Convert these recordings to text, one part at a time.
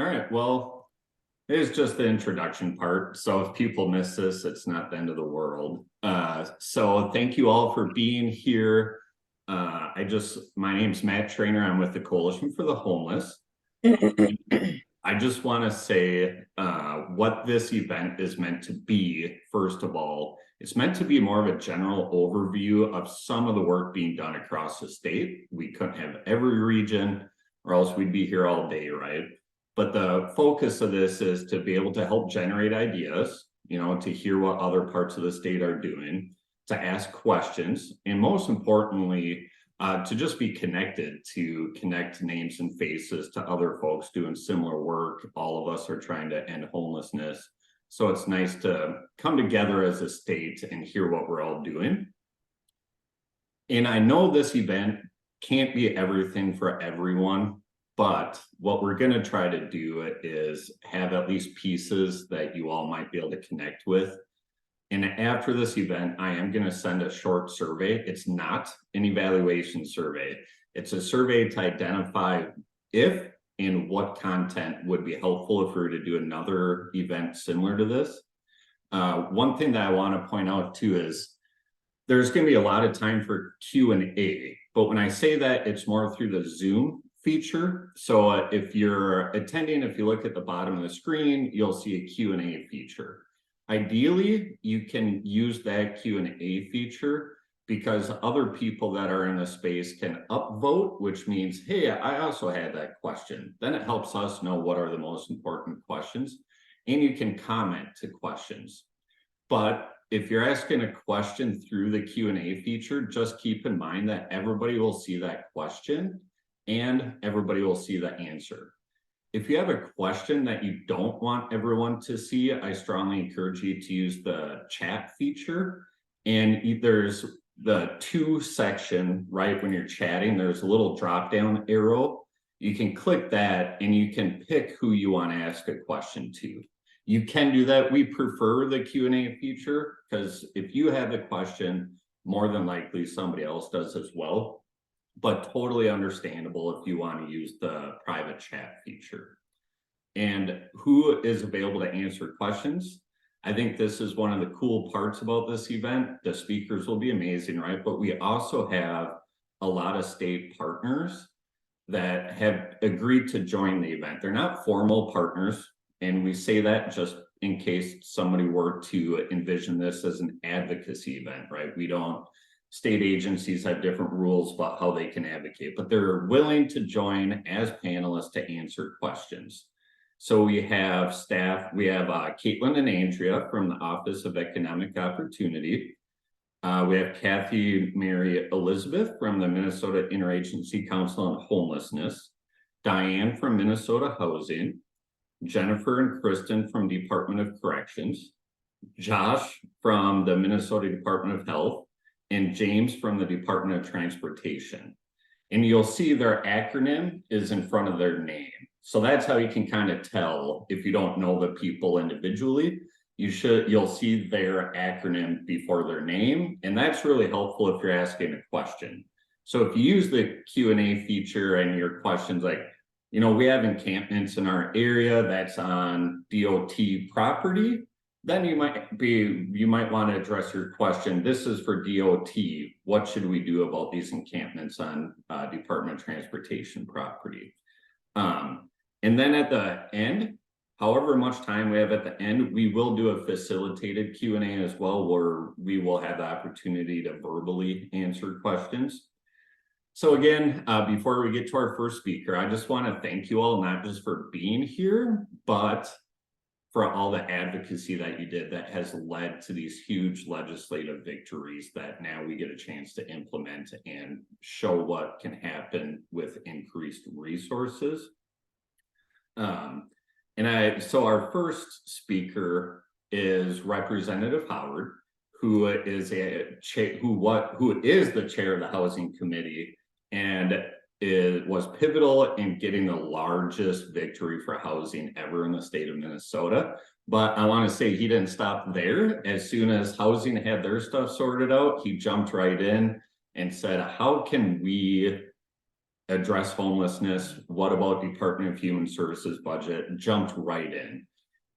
All right. Well, it's just the introduction part. So if people miss this, it's not the end of the world. So thank you all for being here. My name's Matt Trainer. I'm with the Coalition for the Homeless. I just want to say what this event is meant to be. First of all, it's meant to be more of a general overview of some of the work being done across the state. We couldn't have every region or else we'd be here all day, right? But the focus of this is to be able to help generate ideas, to hear what other parts of the state are doing, to ask questions, and most importantly, to just be connected, to connect names and faces to other folks doing similar work. All of us are trying to end homelessness. So it's nice to come together as a state and hear what we're all doing. And I know this event can't be everything for everyone, but what we're going to try to do is have at least pieces that you all might be able to connect with. And after this event, I am going to send a short survey. It's not an evaluation survey. It's a survey to identify if and what content would be helpful if we were to do another event similar to this. One thing that I want to point out too is there's going to be a lot of time for Q&A, but when I say that, it's more through the Zoom feature. So if you're attending, if you look at the bottom of the screen, you'll see a Q&A feature. Ideally, you can use that Q&A feature because other people that are in the space can upvote, which means, hey, I also had that question. Then it helps us know what are the most important questions, and you can comment to questions. But if you're asking a question through the Q&A feature, just keep in mind that everybody will see that question and everybody will see the answer. If you have a question that you don't want everyone to see, I strongly encourage you to use the chat feature. And there's the to section, right? When you're chatting, there's a little drop-down arrow. You can click that and you can pick who you want to ask a question to. You can do that. We prefer the Q&A feature because if you have the question, more than likely somebody else does as well. But totally understandable if you want to use the private chat feature. And who is available to answer questions? I think this is one of the cool parts about this event. The speakers will be amazing, right? But we also have a lot of state partners that have agreed to join the event. They're not formal partners, and we say that just in case somebody were to envision this as an advocacy event, right? State agencies have different rules about how they can advocate, but they're willing to join as panelists to answer questions. So we have staff, we have Caitlin and Andrea from the Office of Economic Opportunity. We have Kathy Mary Elizabeth from the Minnesota Interagency Council on Homelessness, Diane from Minnesota Housing, Jennifer and Kristen from Department of Corrections, Josh from the Minnesota Department of Health, and James from the Department of Transportation. And you'll see their acronym is in front of their name. So that's how you can kind of tell if you don't know the people individually. You'll see their acronym before their name, and that's really helpful if you're asking a question. So if you use the Q&A feature and your questions like, we have encampments in our area that's on DOT property, then you might want to address your question. This is for DOT. What should we do about these encampments on Department of Transportation property? And then at the end, however much time we have at the end, we will do a facilitated Q&A as well, where we will have the opportunity to verbally answer questions. So again, before we get to our first speaker, I just want to thank you all, not just for being here, but for all the advocacy that you did that has led to these huge legislative victories that now we get a chance to implement and show what can happen with increased resources. So our first speaker is Representative Howard, who is the chair of the Housing Committee and was pivotal in getting the largest victory for housing ever in the state of Minnesota. But I want to say he didn't stop there. As soon as housing had their stuff sorted out, he jumped right in and said, how can we address homelessness. What about Department of Human Services budget? Jumped right in.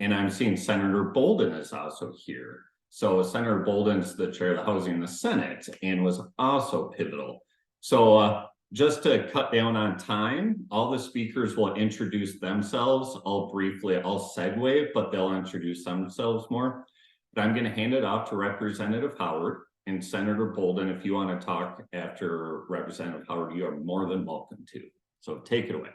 And I'm seeing Senator Bolden is also here. So Senator Bolden's the chair of the Housing in the Senate and was also pivotal. So just to cut down on time, all the speakers will introduce themselves. I'll segue, but they'll introduce themselves more. But I'm going to hand it off to Representative Howard and Senator Bolden. If you want to talk after Representative Howard, you are more than welcome to. So take it away.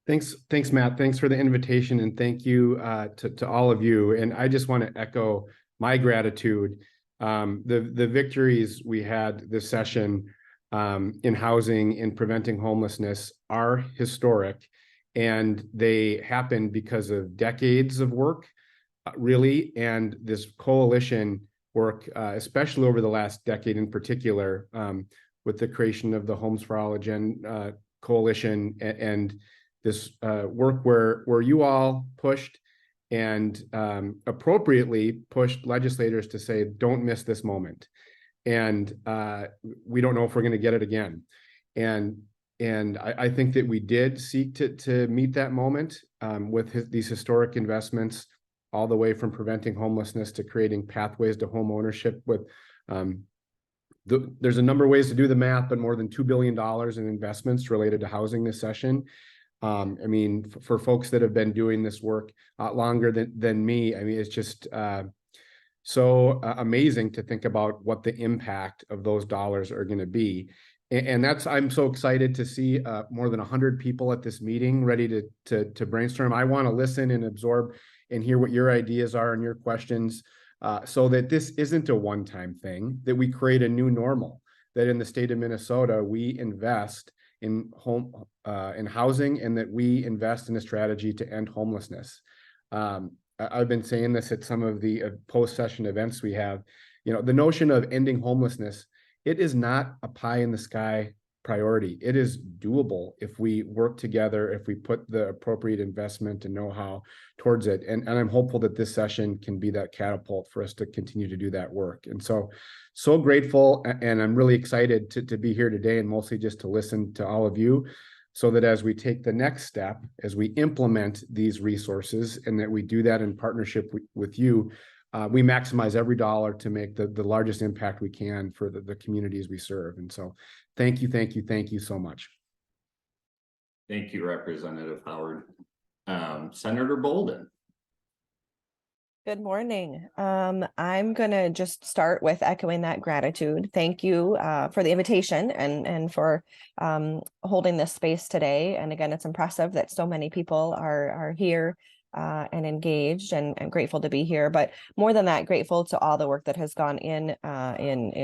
Thanks, Matt. Thanks for the invitation, and thank you to all of you. And I just want to echo my gratitude. The victories we had this session in housing, in preventing homelessness, are historic, and they happened because of decades of work, really, and this coalition work, especially over the last decade in particular, with the creation of the Homes for All coalition and this work where you all pushed and appropriately pushed legislators to say, don't miss this moment. And we don't know if we're going to get it again. And I think that we did seek to meet that moment with these historic investments, all the way from preventing homelessness to creating pathways to home ownership with there's a number of ways to do the math, but more than $2 billion in investments related to housing this session. I mean, for folks that have been doing this work longer than me, I mean, it's just so amazing to think about what the impact of those dollars are going to be. And I'm so excited to see more than 100 people at this meeting ready to brainstorm. I want to listen and absorb and hear what your ideas are and your questions, so that this isn't a one-time thing, that we create a new normal, that in the state of Minnesota, we invest in housing, and that we invest in a strategy to end homelessness. I've been saying this at some of the post-session events we have. You know, the notion of ending homelessness, it is not a pie in the sky priority. It is doable if we work together, if we put the appropriate investment and know-how towards it. And I'm hopeful that this session can be that catapult for us to continue to do that work. And so grateful, and I'm really excited to be here today, and mostly just to listen to all of you, so that as we take the next step, as we implement these resources, and that we do that in partnership with you, we maximize every dollar to make the largest impact we can for the communities we serve. And so thank you so much. Thank you, Representative Howard. Senator Bolden. Good morning. I'm going to just start with echoing that gratitude. Thank you for the invitation and for holding this space today. And again, it's impressive that so many people are here and engaged, and grateful to be here. But more than that, grateful to all the work that has gone in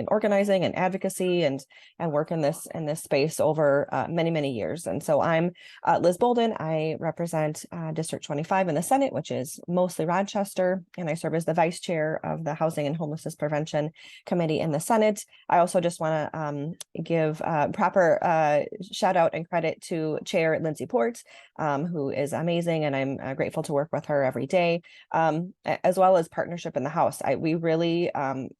organizing and advocacy and work in this space over many years. And so I'm Liz Bolden. I represent District 25 in the Senate, which is mostly Rochester, and I serve as the vice chair of the Housing and Homelessness Prevention Committee in the Senate. I also just want to give proper shout out and credit to Chair Lindsay Port, who is amazing, and I'm grateful to work with her every day, as well as partnership in the House. We really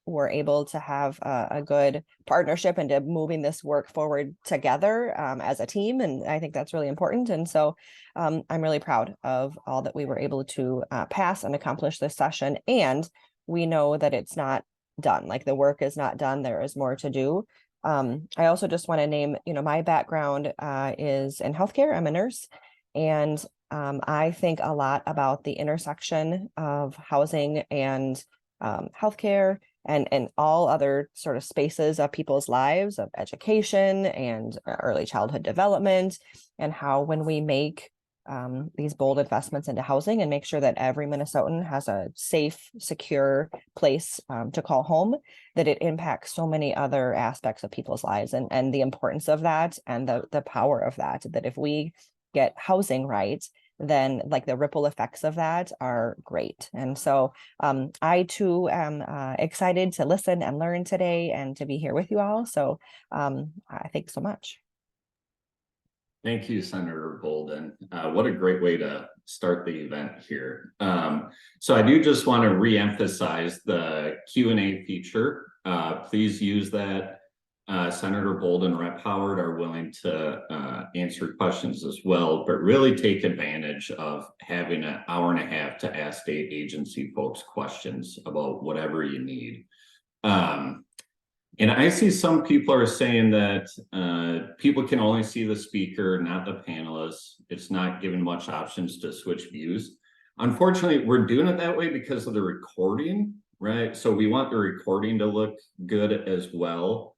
were able to have a good partnership into moving this work forward together as a team, and I think that's really important. And so I'm really proud of all that we were able to pass and accomplish this session. And we know that it's not done. Like, the work is not done. There is more to do. I also just want to name, my background is in healthcare. I'm a nurse, and I think a lot about the intersection of housing and healthcare and all other sort of spaces of people's lives, of education and early childhood development, and how when we make these bold investments into housing and make sure that every Minnesotan has a safe, secure place to call home, that it impacts so many other aspects of people's lives, and the importance of that and the power of that if we get housing right, then like the ripple effects of that are great. And so I too am excited to listen and learn today and to be here with you all. So thanks so much. Thank you, Senator Bolden. What a great way to start the event here. So I do just want to reemphasize the Q&A feature. Please use that. Senator Bolden, Rep. Howard are willing to answer questions as well, but really take advantage of having an hour and a half to ask state agency folks questions about whatever you need. And I see some people are saying that people can only see the speaker, not the panelists. It's not giving much options to switch views. Unfortunately, we're doing it that way because of the recording, right? So we want the recording to look good as well.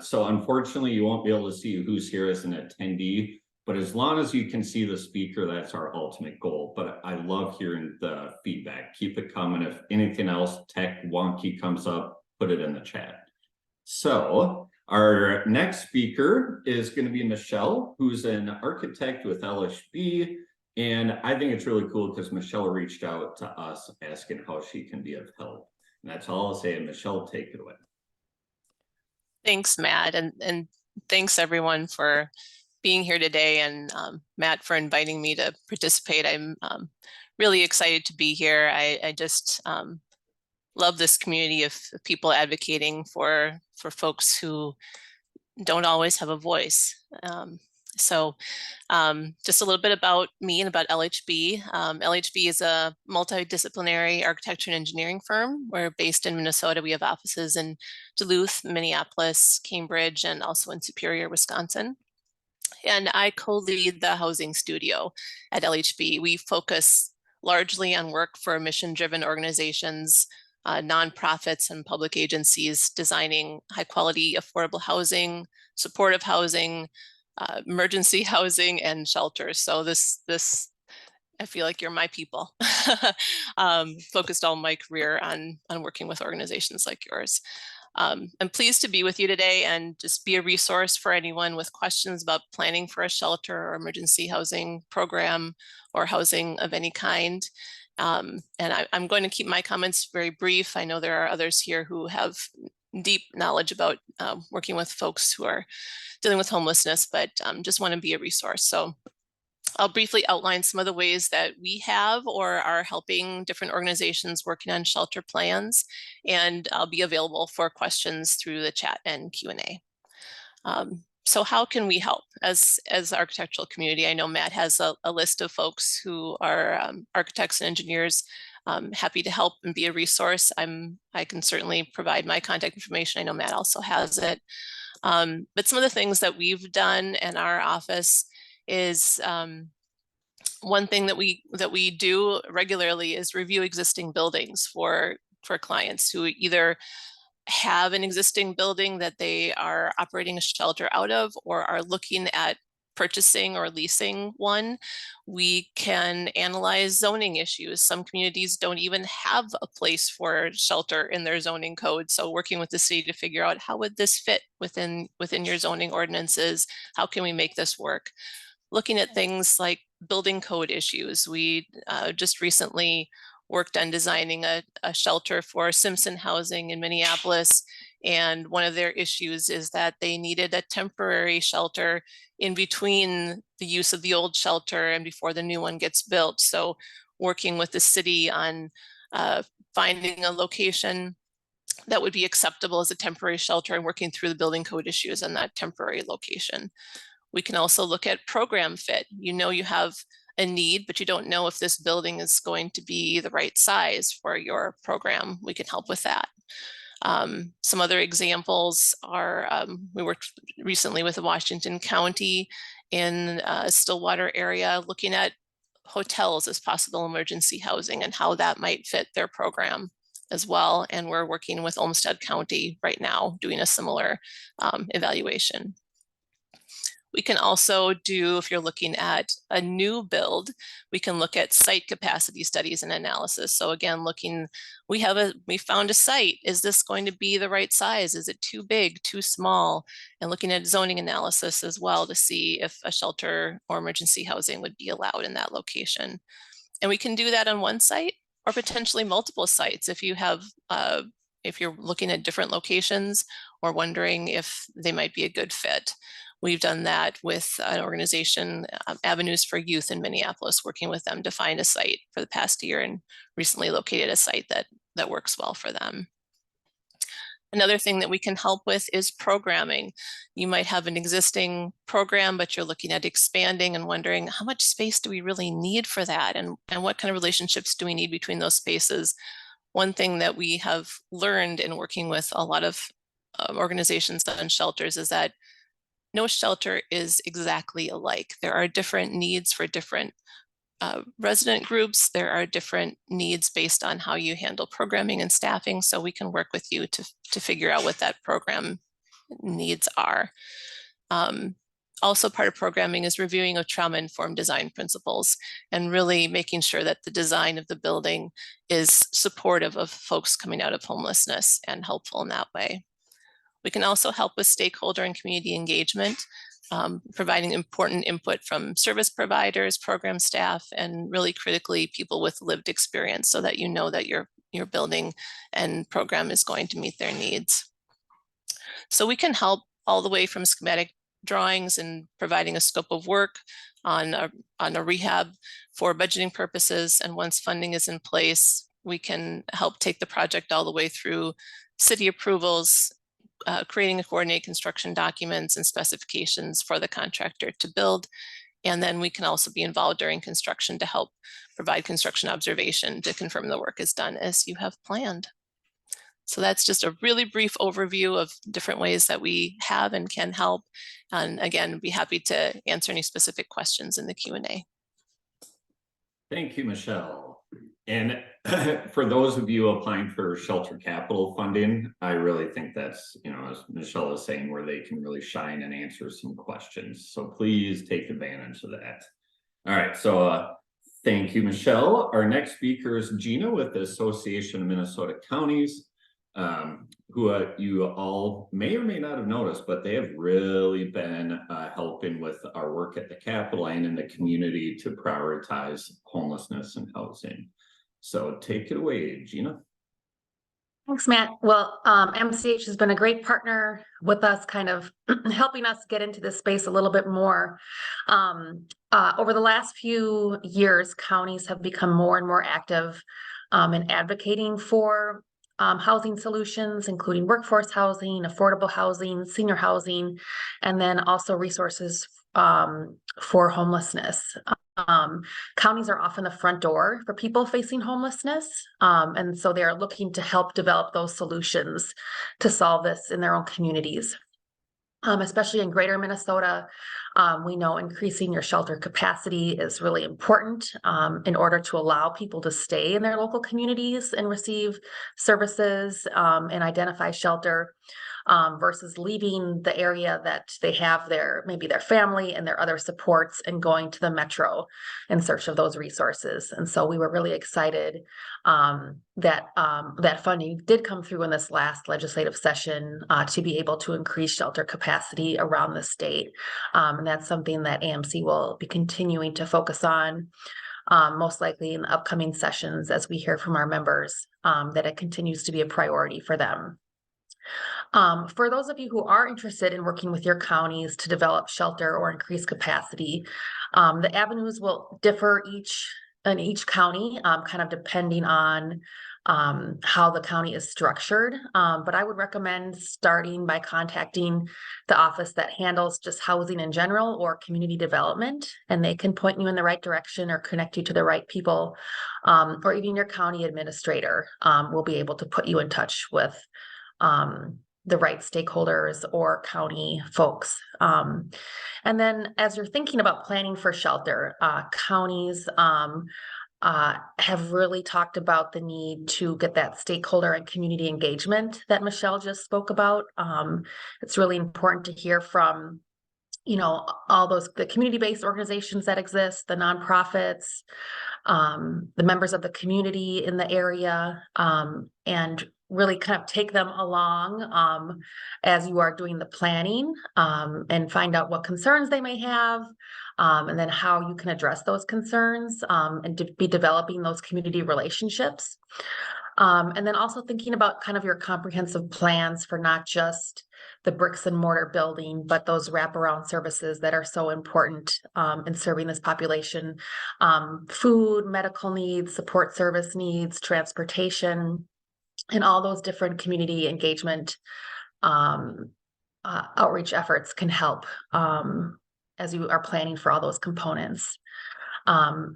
So unfortunately, you won't be able to see who's here as an attendee, but as long as you can see the speaker, that's our ultimate goal. But I love hearing the feedback. Keep it coming. If anything else tech wonky comes up, put it in the chat. So our next speaker is going to be Michelle, who's an architect with LHB. And I think it's really cool because Michelle reached out to us asking how she can be of help. And that's all I'll say. And Michelle, take it away. Thanks, Matt. And thanks everyone for being here today, and Matt for inviting me to participate. I'm really excited to be here. I just love this community of people advocating for folks who don't always have a voice. So just a little bit about me and about LHB. LHB is a multidisciplinary architecture and engineering firm. We're based in Minnesota. We have offices in Duluth, Minneapolis, Cambridge, and also in Superior, Wisconsin. And I co-lead the housing studio at LHB. We focus largely on work for mission-driven organizations, nonprofits and public agencies designing high-quality, affordable housing, supportive housing, emergency housing, and shelters. So this I feel like you're my people. Focused all my career on working with organizations like yours. I'm pleased to be with you today and just be a resource for anyone with questions about planning for a shelter or emergency housing program or housing of any kind. And I'm going to keep my comments very brief. I know there are others here who have deep knowledge about working with folks who are dealing with homelessness, but just want to be a resource. So I'll briefly outline some of the ways that we have or are helping different organizations working on shelter plans, and I'll be available for questions through the chat and Q&A. So how can we help as the architectural community? I know Matt has a list of folks who are architects and engineers. Happy to help and be a resource. I can certainly provide my contact information. I know Matt also has it. But some of the things that we've done in our office is one thing that we do regularly is review existing buildings for clients who either have an existing building that they are operating a shelter out of or are looking at purchasing or leasing one. We can analyze zoning issues. Some communities don't even have a place for shelter in their zoning code. So working with the city to figure out how would this fit within your zoning ordinances? How can we make this work? Looking at things like building code issues. We just recently worked on designing a shelter for Simpson Housing in Minneapolis. And one of their issues is that they needed a temporary shelter in between the use of the old shelter and before the new one gets built. So working with the city on finding a location that would be acceptable as a temporary shelter and working through the building code issues on that temporary location. We can also look at program fit. You know you have a need, but you don't know if this building is going to be the right size for your program. We can help with that. Some other examples are, we worked recently with Washington County in Stillwater area, looking at hotels as possible emergency housing and how that might fit their program as well. And we're working with Olmsted County right now, doing a similar evaluation. We can also do, if you're looking at a new build, we can look at site capacity studies and analysis. So again, we found a site. Is this going to be the right size? Is it too big, too small? And looking at zoning analysis as well to see if a shelter or emergency housing would be allowed in that location. And we can do that on one site or potentially multiple sites if you have, if you're looking at different locations or wondering if they might be a good fit. We've done that with an organization, Avenues for Youth in Minneapolis, working with them to find a site for the past year and recently located a site that works well for them. Another thing that we can help with is programming. You might have an existing program, but you're looking at expanding and wondering how much space do we really need for that? And what kind of relationships do we need between those spaces? One thing that we have learned in working with a lot of organizations on shelters is that no shelter is exactly alike. There are different needs for different resident groups. There are different needs based on how you handle programming and staffing. So we can work with you to figure out what that program needs are. Also part of programming is reviewing of trauma-informed design principles and really making sure that the design of the building is supportive of folks coming out of homelessness and helpful in that way. We can also help with stakeholder and community engagement, providing important input from service providers, program staff, and really critically people with lived experience so that you know that your building and program is going to meet their needs. So we can help all the way from schematic drawings and providing a scope of work on a rehab for budgeting purposes. And once funding is in place, we can help take the project all the way through city approvals, creating and coordinate construction documents and specifications for the contractor to build. And then we can also be involved during construction to help provide construction observation to confirm the work is done as you have planned. So that's just a really brief overview of different ways that we have and can help. And again, be happy to answer any specific questions in the Q&A. Thank you, Michelle. And for those of you applying for shelter capital funding, I really think that's, as Michelle is saying, where they can really shine and answer some questions. So please take advantage of that. All right, so thank you, Michelle. Our next speaker is Gina with the Association of Minnesota Counties, who you all may or may not have noticed, but they have really been helping with our work at the Capitol and in the community to prioritize homelessness and housing. So take it away, Gina. Thanks, Matt. Well, MCH has been a great partner with us, kind of helping us get into this space a little bit more. Over the last few years, counties have become more and more active in advocating for housing solutions, including workforce housing, affordable housing, senior housing, and then also resources for homelessness. Counties are often the front door for people facing homelessness. And so they are looking to help develop those solutions to solve this in their own communities. Especially in greater Minnesota, we know increasing your shelter capacity is really important in order to allow people to stay in their local communities and receive services and identify shelter. Versus leaving the area that they have maybe their family and their other supports and going to the metro in search of those resources. And so we were really excited that funding did come through in this last legislative session to be able to increase shelter capacity around the state. And that's something that AMC will be continuing to focus on. Most likely in the upcoming sessions as we hear from our members that it continues to be a priority for them. For those of you who are interested in working with your counties to develop shelter or increase capacity, the avenues will differ in each county, kind of depending on how the county is structured. But I would recommend starting by contacting the office that handles just housing in general or community development, and they can point you in the right direction or connect you to the right people, or even your county administrator will be able to put you in touch with the right stakeholders or county folks. And then as you're thinking about planning for shelter, counties have really talked about the need to get that stakeholder and community engagement that Michelle just spoke about. It's really important to hear from all the community-based organizations that exist, the nonprofits, the members of the community in the area, and really kind of take them along as you are doing the planning and find out what concerns they may have, and then how you can address those concerns and to be developing those community relationships. And then also thinking about kind of your comprehensive plans for not just the bricks and mortar building, but those wraparound services that are so important in serving this population, food, medical needs, support service needs, transportation. and all those different community engagement outreach efforts can help as you are planning for all those components.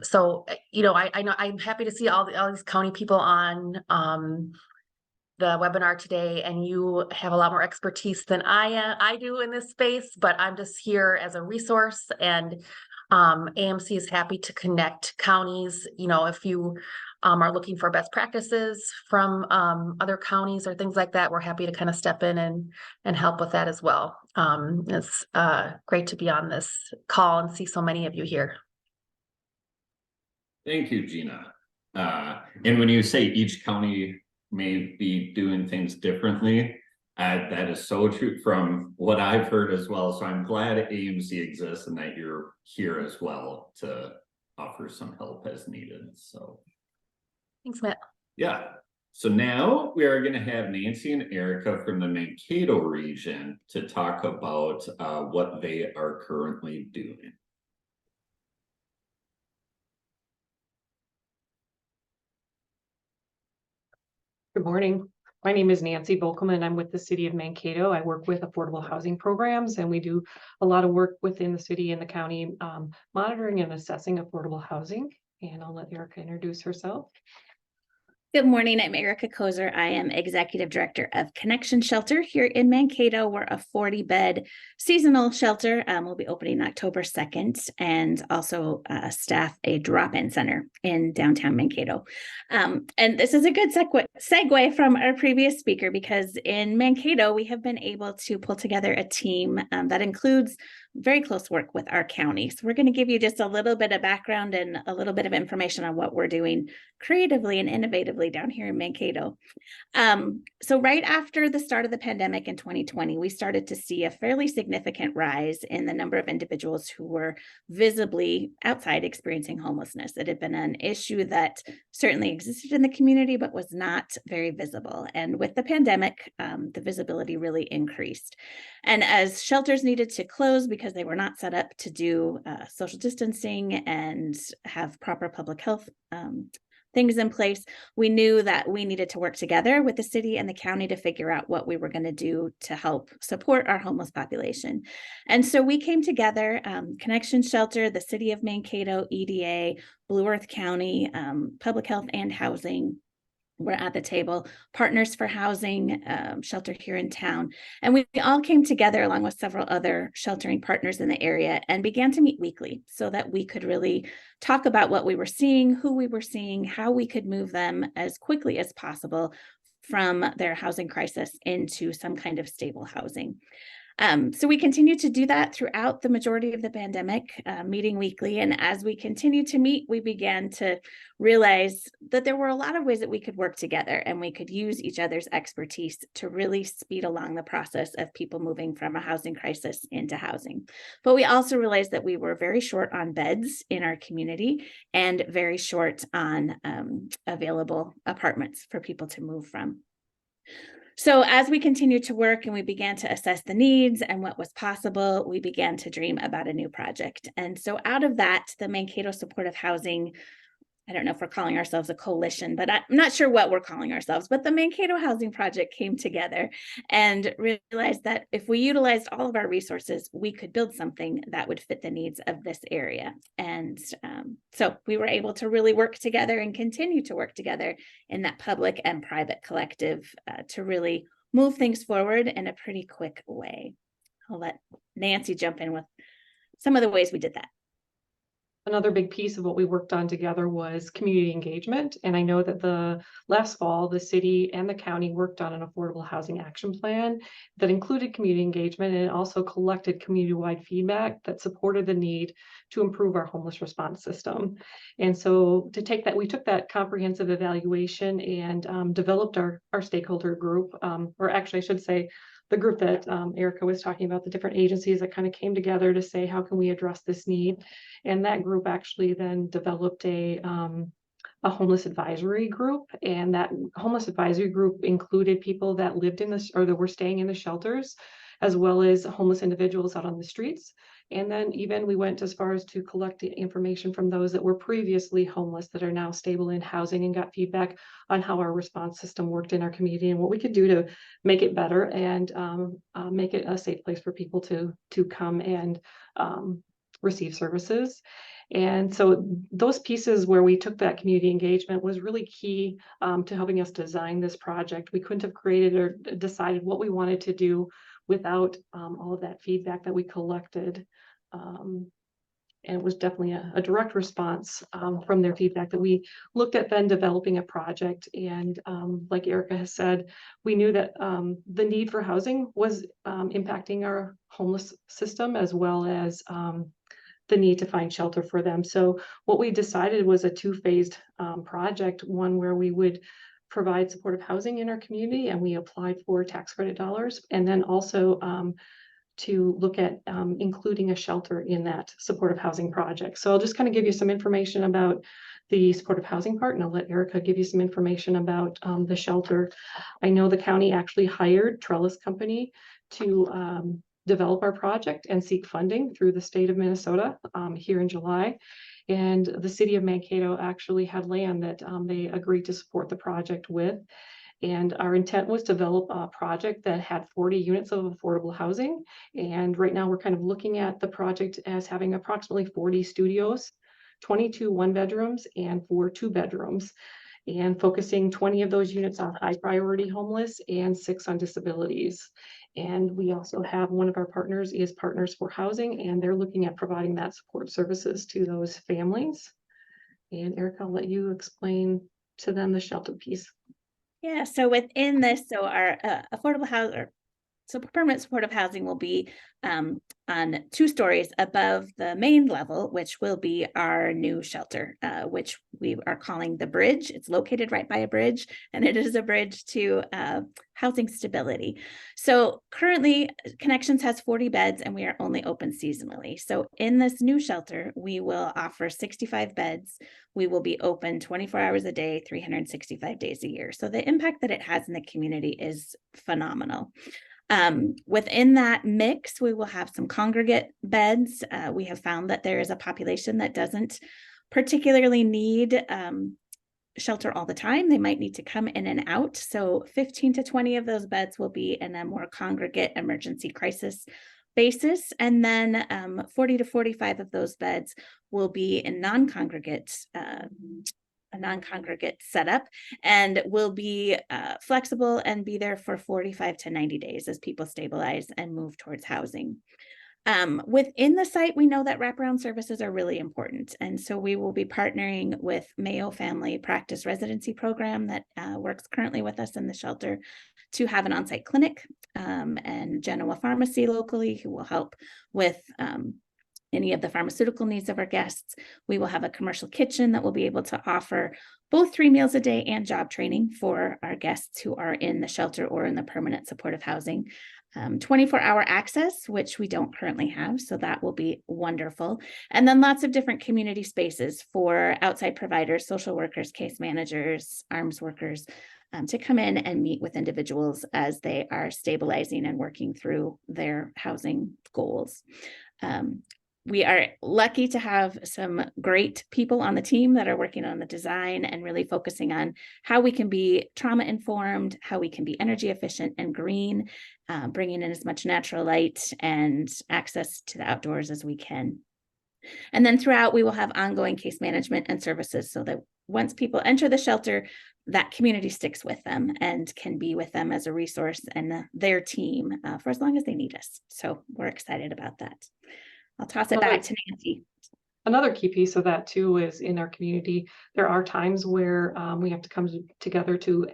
So, you know, I know I'm happy to see all these county people on the webinar today, and you have a lot more expertise than I do in this space, but I'm just here as a resource, and AMC is happy to connect counties. You know, if you are looking for best practices from other counties or things like that, we're happy to kind of step in and help with that as well. It's great to be on this call and see so many of you here. Thank you, Gina. And when you say each county may be doing things differently, that is so true from what I've heard as well. So I'm glad AMC exists and that you're here as well to offer some help as needed. So Thanks, Matt. yeah. So now we are going to have Nancy and Erica from the Mankato region to talk about what they are currently doing. Good morning. My name is Nancy Volkelman. I'm with the City of Mankato. I work with affordable housing programs, and we do a lot of work within the city and the county monitoring and assessing affordable housing. And I'll let Erica introduce herself. Good morning, I'm Erica Kozer. I am Executive Director of Connection Shelter here in Mankato. We're a 40-bed seasonal shelter. We'll be opening October 2nd, and also staff a drop-in center in downtown Mankato. And this is a good segue from our previous speaker, because in Mankato, we have been able to pull together a team that includes very close work with our county. So we're going to give you just a little bit of background and a little bit of information on what we're doing creatively and innovatively down here in Mankato. So right after the start of the pandemic in 2020, we started to see a fairly significant rise in the number of individuals who were visibly outside experiencing homelessness. It had been an issue that certainly existed in the community, but was not very visible. And with the pandemic, the visibility really increased. And as shelters needed to close because they were not set up to do social distancing and have proper public health things in place, we knew that we needed to work together with the city and the county to figure out what we were going to do to help support our homeless population. And so we came together, Connection Shelter, the City of Mankato, EDA, Blue Earth County, Public Health and Housing. We're at the table, Partners for Housing, shelter here in town. And we all came together along with several other sheltering partners in the area and began to meet weekly so that we could really talk about what we were seeing, who we were seeing, how we could move them as quickly as possible from their housing crisis into some kind of stable housing. So we continued to do that throughout the majority of the pandemic, meeting weekly. And as we continued to meet, we began to realize that there were a lot of ways that we could work together and we could use each other's expertise to really speed along the process of people moving from a housing crisis into housing. But we also realized that we were very short on beds in our community and very short on available apartments for people to move from. So as we continued to work and we began to assess the needs and what was possible, we began to dream about a new project. And so out of that, the Mankato Supportive Housing, I don't know if we're calling ourselves a coalition, but I'm not sure what we're calling ourselves, but the Mankato Housing Project came together and realized that if we utilized all of our resources, we could build something that would fit the needs of this area. And so we were able to really work together and continue to work together in that public and private collective to really move things forward in a pretty quick way. I'll let Nancy jump in with some of the ways we did that. Another big piece of what we worked on together was community engagement. And I know that the last fall, the city and the county worked on an affordable housing action plan that included community engagement, and it also collected community-wide feedback that supported the need to improve our homeless response system. And so to take that, we took that comprehensive evaluation and developed our stakeholder group, or actually I should say, the group that Erica was talking about, the different agencies that kind of came together to say, how can we address this need? And that group actually then developed a homeless advisory group. And that homeless advisory group included people that lived in this or that were staying in the shelters, as well as homeless individuals out on the streets. And then even we went as far as to collect information from those that were previously homeless that are now stable in housing, and got feedback on how our response system worked in our community and what we could do to make it better and make it a safe place for people to come and receive services. And so those pieces where we took that community engagement was really key to helping us design this project. We couldn't have created or decided what we wanted to do without all of that feedback that we collected. And it was definitely a direct response from their feedback that we looked at then developing a project. And like Erica has said, we knew that the need for housing was impacting our homeless system, as well as the need to find shelter for them. So what we decided was a two-phased project, one where we would provide supportive housing in our community, and we applied for tax credit dollars, and then also to look at including a shelter in that supportive housing project. So I'll just kind of give you some information about the supportive housing part, and I'll let Erica give you some information about the shelter. I know the county actually hired Trellis Company to develop our project and seek funding through the state of Minnesota here in July. And the city of Mankato actually had land that they agreed to support the project with. And our intent was to develop a project that had 40 units of affordable housing. And right now we're kind of looking at the project as having approximately 40 studios, 22 one-bedrooms, and 4 two-bedrooms, and focusing 20 of those units on high priority homeless and 6 on disabilities. And we also have one of our partners is Partners for Housing, and they're looking at providing that support services to those families. And Erica, I'll let you explain to them the shelter piece. Yeah, so within this, so our affordable housing, so permanent supportive housing will be on 2 stories above the main level, which will be our new shelter, which we are calling the Bridge. It's located right by a bridge, and it is a bridge to housing stability. So currently, Connections has 40 beds, and we are only open seasonally. So in this new shelter, we will offer 65 beds. We will be open 24 hours a day, 365 days a year. So the impact that it has in the community is phenomenal. Within that mix, we will have some congregate beds. We have found that there is a population that doesn't particularly need shelter all the time. They might need to come in and out. So 15 to 20 of those beds will be in a more congregate emergency crisis basis. And then 40 to 45 of those beds will be in non-congregate a non-congregate setup, and will be flexible and be there for 45 to 90 days as people stabilize and move towards housing. Within the site, we know that wraparound services are really important. And so we will be partnering with Mayo Family Practice Residency Program that works currently with us in the shelter to have an on-site clinic, and Genoa Pharmacy locally, who will help with any of the pharmaceutical needs of our guests. We will have a commercial kitchen that will be able to offer both 3 meals a day and job training for our guests who are in the shelter or in the permanent supportive housing. 24-hour access, which we don't currently have, so that will be wonderful. And then lots of different community spaces for outside providers, social workers, case managers, arms workers, to come in and meet with individuals as they are stabilizing and working through their housing goals. We are lucky to have some great people on the team that are working on the design and really focusing on how we can be trauma informed, how we can be energy efficient and green, bringing in as much natural light and access to the outdoors as we can. And then throughout, we will have ongoing case management and services so that once people enter the shelter, that community sticks with them and can be with them as a resource and their team for as long as they need us. So we're excited about that. I'll toss it back to Nancy. Another key piece of that too is in our community, there are times where we have to come together to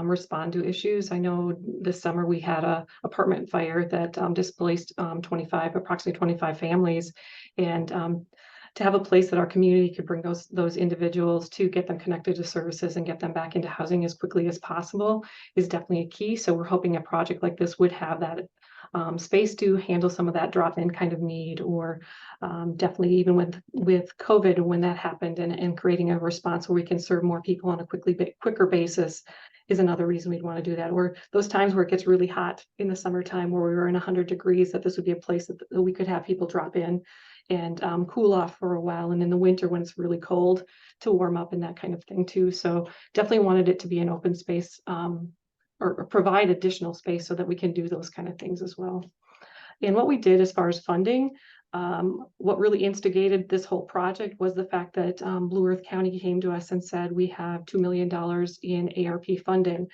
respond to issues. I know this summer we had a apartment fire that displaced approximately 25 families, and to have a place that our community could bring those individuals to get them connected to services and get them back into housing as quickly as possible is definitely a key. So we're hoping a project like this would have that space to handle some of that drop-in kind of need, or definitely even with COVID when that happened, and creating a response where we can serve more people on a quicker basis is another reason we'd want to do that. Or those times where it gets really hot in the summertime where we were in 100 degrees, that this would be a place that we could have people drop in and cool off for a while. And in the winter when it's really cold, to warm up and that kind of thing too. So definitely wanted it to be an open space, or provide additional space so that we can do those kind of things as well. And what we did as far as funding, what really instigated this whole project was the fact that Blue Earth County came to us and said, we have $2 million in ARP funding.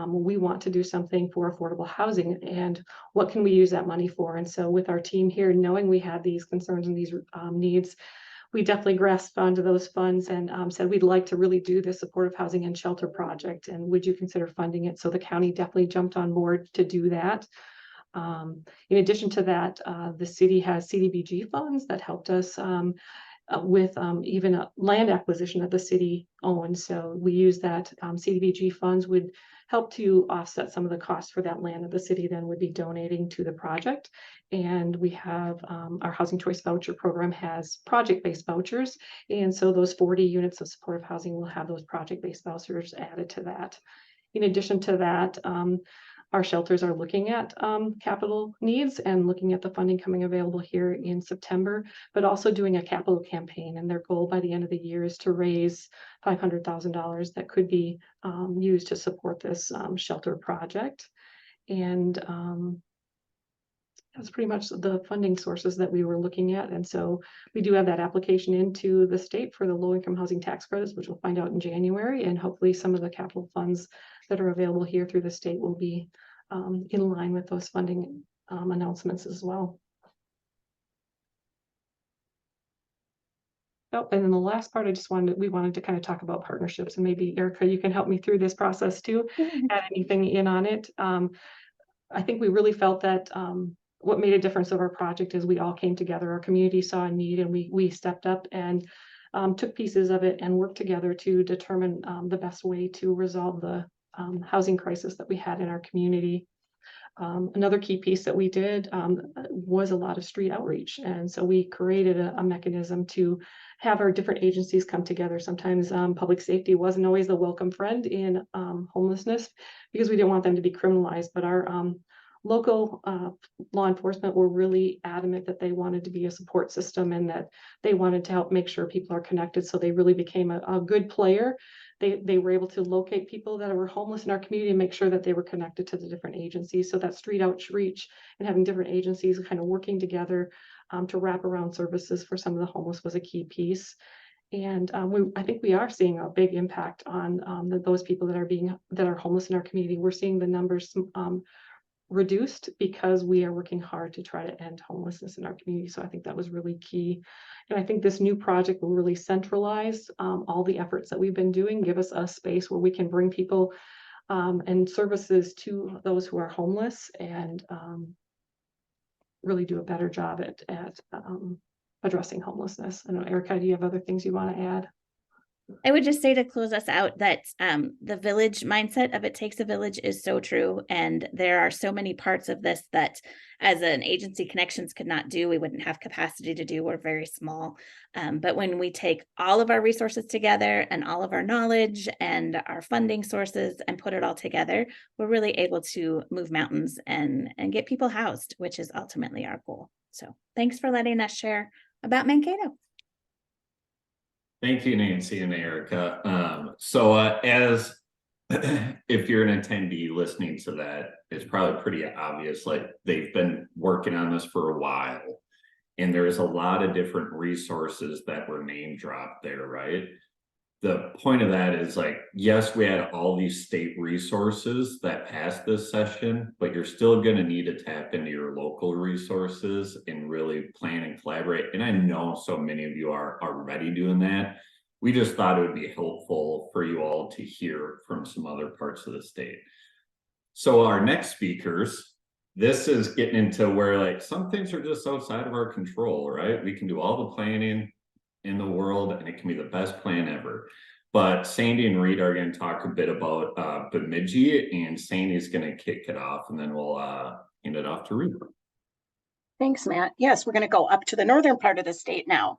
We want to do something for affordable housing, and what can we use that money for? And so with our team here, knowing we had these concerns and these needs, we definitely grasped onto those funds and said, we'd like to really do this supportive housing and shelter project, and would you consider funding it? So the county definitely jumped on board to do that. In addition to that, the city has CDBG funds that helped us with even a land acquisition that the city owns. So we use that CDBG funds would help to offset some of the costs for that land that the city then would be donating to the project. And we have our Housing Choice Voucher Program has project-based vouchers. And so those 40 units of supportive housing will have those project-based vouchers added to that. In addition to that, our shelters are looking at capital needs and looking at the funding coming available here in September, but also doing a capital campaign. And their goal by the end of the year is to raise $500,000 that could be used to support this shelter project. And that's pretty much the funding sources that we were looking at. And so we do have that application into the state for the low-income housing tax credits, which we'll find out in January. And hopefully some of the capital funds that are available here through the state will be in line with those funding announcements as well. Oh, and then the last part, we wanted to kind of talk about partnerships, and maybe Erica, you can help me through this process too, add anything in on it. I think we really felt that what made a difference of our project is we all came together, our community saw a need, and we stepped up and took pieces of it and worked together to determine the best way to resolve the housing crisis that we had in our community. Another key piece that we did was a lot of street outreach. And so we created a mechanism to have our different agencies come together. Sometimes public safety wasn't always the welcome friend in homelessness because we didn't want them to be criminalized, but our local law enforcement were really adamant that they wanted to be a support system and that they wanted to help make sure people are connected. So they really became a good player. They were able to locate people that were homeless in our community and make sure that they were connected to the different agencies. So that street outreach and having different agencies kind of working together to wrap around services for some of the homeless was a key piece. And I think we are seeing a big impact on those people that are homeless in our community. We're seeing the numbers reduced because we are working hard to try to end homelessness in our community. So I think that was really key. And I think this new project will really centralize all the efforts that we've been doing, give us a space where we can bring people and services to those who are homeless, and really do a better job at addressing homelessness. I know, Erica, do you have other things you want to add? I would just say to close us out that the village mindset of it takes a village is so true. And there are so many parts of this that as an agency, Connections could not do. We wouldn't have capacity to do. We're very small. But when we take all of our resources together and all of our knowledge and our funding sources and put it all together, we're really able to move mountains and get people housed, which is ultimately our goal. So thanks for letting us share about Mankato. Thank you, Nancy and Erica. As if you're an attendee listening to that, it's probably pretty obvious, like they've been working on this for a while, and there's a lot of different resources that were name dropped there, right? The point of that is, like, yes, we had all these state resources that passed this session, but you're still going to need to tap into your local resources and really plan and collaborate. And I know so many of you are already doing that. We just thought it would be helpful for you all to hear from some other parts of the state. So our next speakers, this is getting into where, like, some things are just outside of our control, right? We can do all the planning in the world and it can be the best plan ever, but Sandy and Reed are going to talk a bit about Bemidji, and Sandy's going to kick it off, and then we'll hand it off to Rita. Thanks, Matt. Yes, we're going to go up to the northern part of the state now.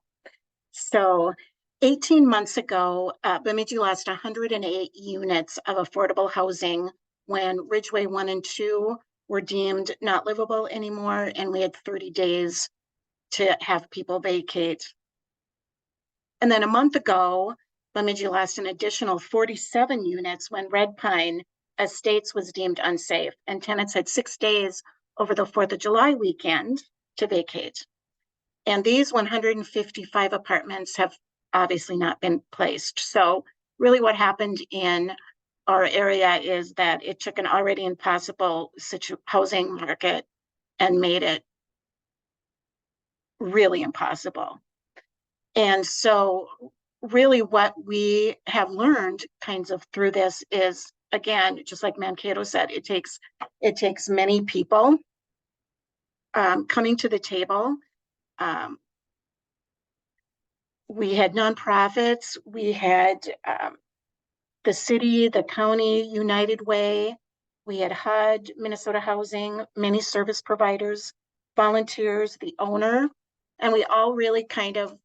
So 18 months ago, Bemidji lost 108 units of affordable housing when Ridgeway 1 and 2 were deemed not livable anymore, and we had 30 days to have people vacate. And then a month ago, Bemidji lost an additional 47 units when Red Pine Estates was deemed unsafe, and tenants had 6 days over the 4th of July weekend to vacate. And these 155 apartments have obviously not been placed. So really what happened in our area is that it took an already impossible housing market and made it really impossible. And so really what we have learned kinds of through this is, again, just like Mankato said, it takes many people coming to the table. We had nonprofits, we had the city, the county, United Way, we had HUD, Minnesota Housing, many service providers, volunteers, the owner, and we all really kind of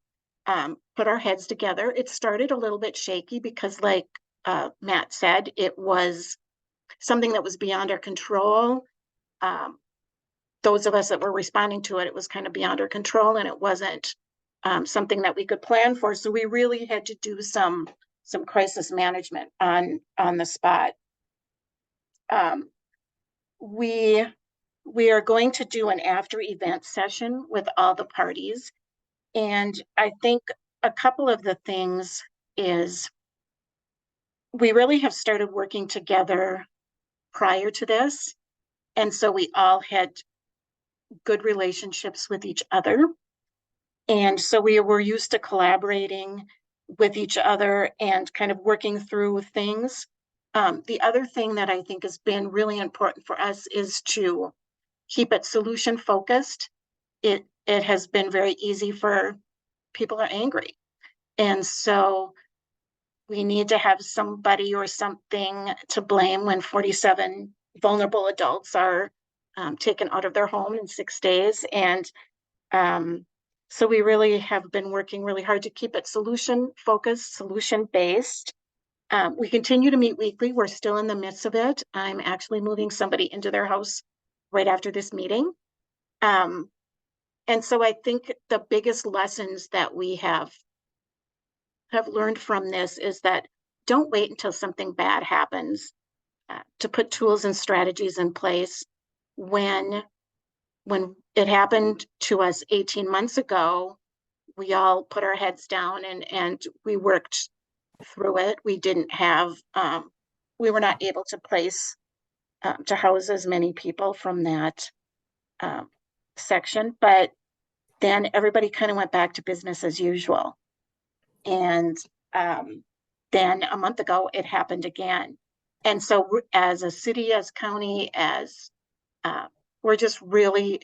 put our heads together. It started a little bit shaky because, like Matt said, it was something that was beyond our control. Those of us that were responding to it, it was kind of beyond our control, and it wasn't something that we could plan for. So we really had to do some crisis management on the spot. We are going to do an after event session with all the parties. And I think a couple of the things is we really have started working together prior to this. And so we all had good relationships with each other. And so we were used to collaborating with each other and kind of working through things. The other thing that I think has been really important for us is to keep it solution focused. It has been very easy for people are angry. And so we need to have somebody or something to blame when 47 vulnerable adults are taken out of their home in 6 days. And so we really have been working really hard to keep it solution focused, solution based. We continue to meet weekly. We're still in the midst of it. I'm actually moving somebody into their house right after this meeting. And so I think the biggest lessons that we have learned from this is that don't wait until something bad happens to put tools and strategies in place. When it happened to us 18 months ago, we all put our heads down and we worked through it. We didn't have, we were not able to place, to house as many people from that section, but then everybody kind of went back to business as usual. And then a month ago, it happened again. And so as a city, as county, as we're just really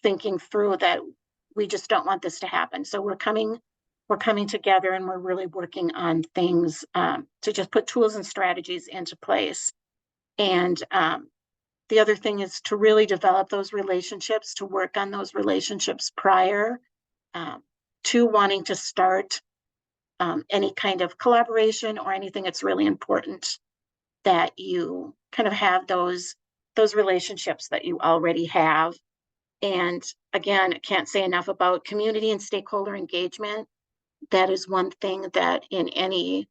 thinking through that we just don't want this to happen. So we're coming together and we're really working on things to just put tools and strategies into place. And the other thing is to really develop those relationships, to work on those relationships prior to wanting to start any kind of collaboration or anything. It's really important that you kind of have those relationships that you already have. And again, I can't say enough about community and stakeholder engagement. That is one thing that in any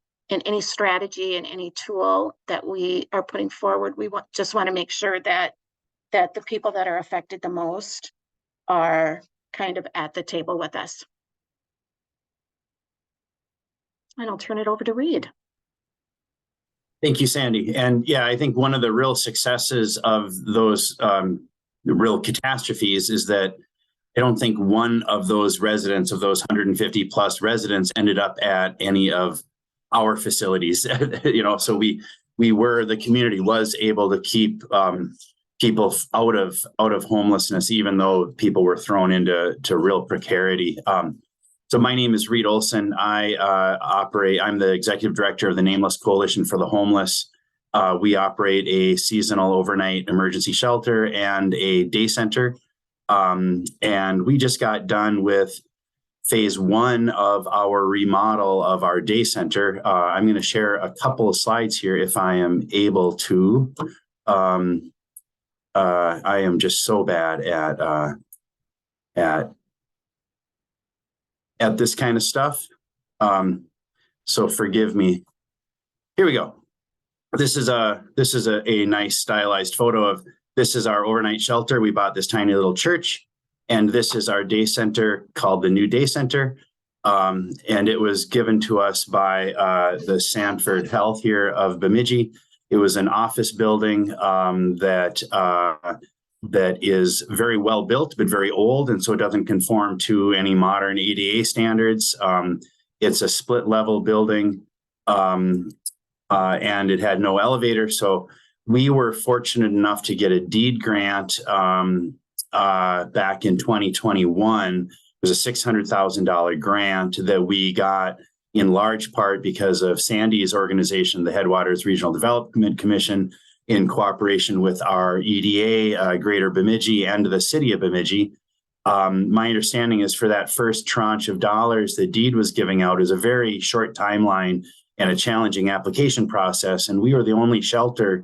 strategy and any tool that we are putting forward, we just want to make sure that the people that are affected the most are kind of at the table with us. And I'll turn it over to Reed. Thank you, Sandy. And yeah, I think one of the real successes of those real catastrophes is that I don't think one of those residents, of those 150 plus residents, ended up at any of our facilities. So the community was able to keep people out of homelessness, even though people were thrown into real precarity. So my name is Reed Olson. I'm the executive director of the Nameless Coalition for the Homeless. We operate a seasonal overnight emergency shelter and a day center. And we just got done with phase 1 of our remodel of our day center. I'm going to share a couple of slides here if I am able to. I am just so bad at this kind of stuff. So forgive me. Here we go. This is a nice stylized photo of, this is our overnight shelter. We bought this tiny little church, and this is our day center called the New Day Center. And it was given to us by the Sanford Health here of Bemidji. It was an office building that is very well built, but very old, and so it doesn't conform to any modern ADA standards. It's a split level building, and it had no elevator. So we were fortunate enough to get a deed grant back in 2021. It was a $600,000 grant that we got in large part because of Sandy's organization, the Headwaters Regional Development Commission, in cooperation with our EDA, Greater Bemidji, and the city of Bemidji. My understanding is for that first tranche of dollars that deed was giving out is a very short timeline and a challenging application process. And we were the only shelter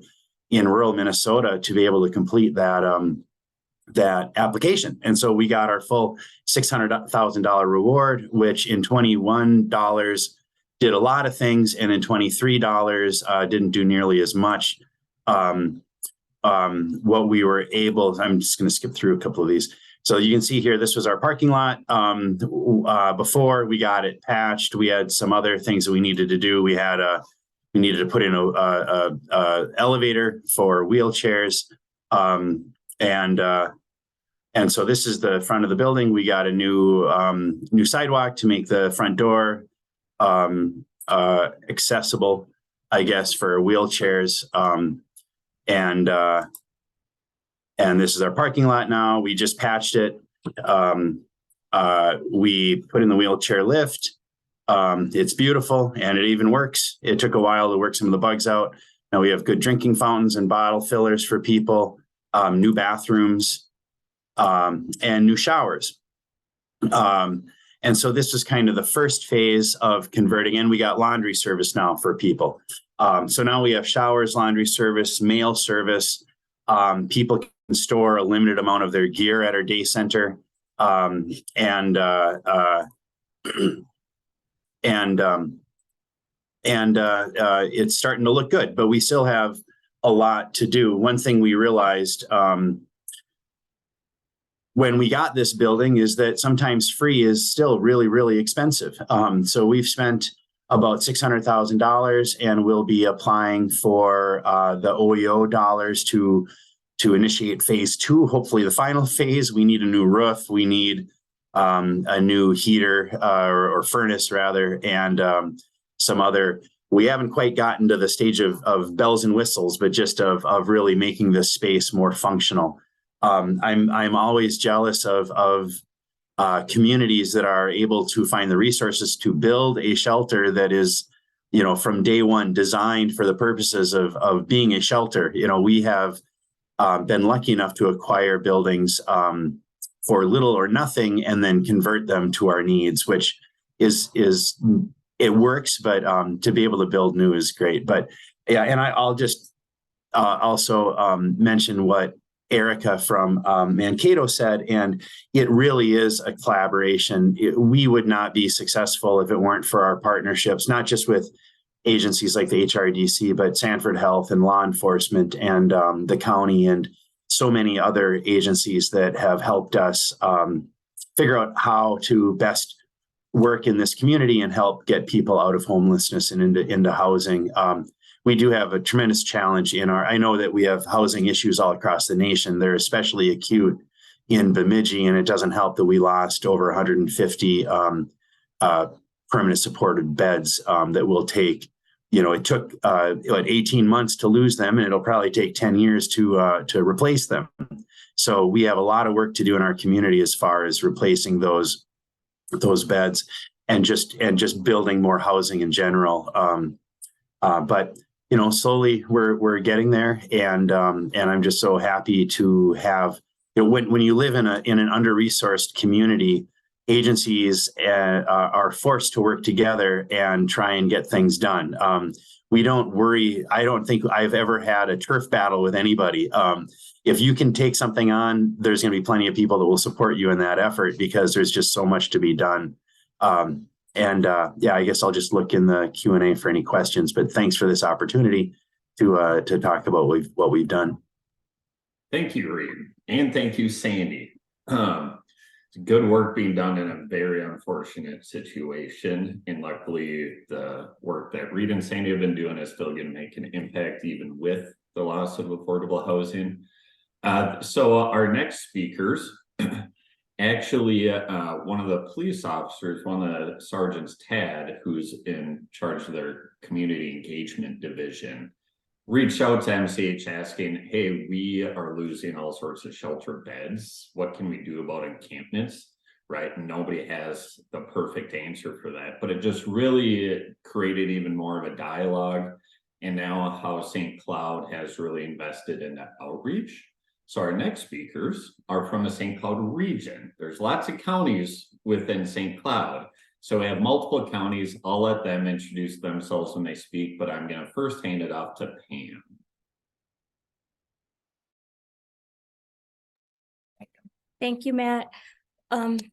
in rural Minnesota to be able to complete that application. And so we got our full $600,000 reward, which in $21 did a lot of things. And in $23 didn't do nearly as much. What we were able, I'm just going to skip through a couple of these. So you can see here, this was our parking lot. Before we got it patched, we had some other things that we needed to do. We needed to put in a elevator for wheelchairs. And so this is the front of the building. We got a new sidewalk to make the front door accessible, I guess, for wheelchairs. And this is our parking lot now. We just patched it. We put in the wheelchair lift. It's beautiful and it even works. It took a while to work some of the bugs out. Now we have good drinking fountains and bottle fillers for people, new bathrooms, and new showers. And so this was kind of the first phase of converting, and we got laundry service now for people. So now we have showers, laundry service, mail service. People can store a limited amount of their gear at our day center. It's starting to look good, but we still have a lot to do. One thing we realized when we got this building is that sometimes free is still really, really expensive. So we've spent about $600,000 and we'll be applying for the OEO dollars to initiate phase 2, hopefully the final phase. We need a new roof. We need a new heater or furnace rather, and some other. We haven't quite gotten to the stage of bells and whistles, but just of really making this space more functional. I'm always jealous of communities that are able to find the resources to build a shelter that is, from day one designed for the purposes of being a shelter. We have been lucky enough to acquire buildings for little or nothing and then convert them to our needs, which is it works, but to be able to build new is great. But yeah, and I'll just also mention what Erica from Mankato said, and it really is a collaboration. We would not be successful if it weren't for our partnerships, not just with agencies like the HRDC, but Sanford Health and law enforcement and the county and so many other agencies that have helped us figure out how to best work in this community and help get people out of homelessness and into housing. We do have a tremendous challenge I know that we have housing issues all across the nation. They're especially acute in Bemidji, and it doesn't help that we lost over 150 permanent supported beds that will take, it took 18 months to lose them, and it'll probably take 10 years to replace them. So we have a lot of work to do in our community as far as replacing those beds and just building more housing in general. But slowly we're getting there, and I'm just so happy to have, when you live in an under-resourced community, agencies are forced to work together and try and get things done. We don't worry. I don't think I've ever had a turf battle with anybody. If you can take something on, there's going to be plenty of people that will support you in that effort, because there's just so much to be done. I guess I'll just look in the Q&A for any questions, but thanks for this opportunity to talk about what we've done. Thank you, Reed, and thank you, Sandy. Good work being done in a very unfortunate situation, and luckily the work that Reed and Sandy have been doing is still going to make an impact even with the loss of affordable housing. So our next speakers, actually one of the police officers, one of the sergeants, Tad, who's in charge of their community engagement division, reached out to MCH asking, hey, we are losing all sorts of shelter beds. What can we do about encampments? Right? And nobody has the perfect answer for that, but it just really created even more of a dialogue. And now how St. Cloud has really invested in that outreach. So our next speakers are from the St. Cloud region. There's lots of counties within St. Cloud. So we have multiple counties. I'll let them introduce themselves when they speak, but I'm going to first hand it off to Pam. Thank you, Matt.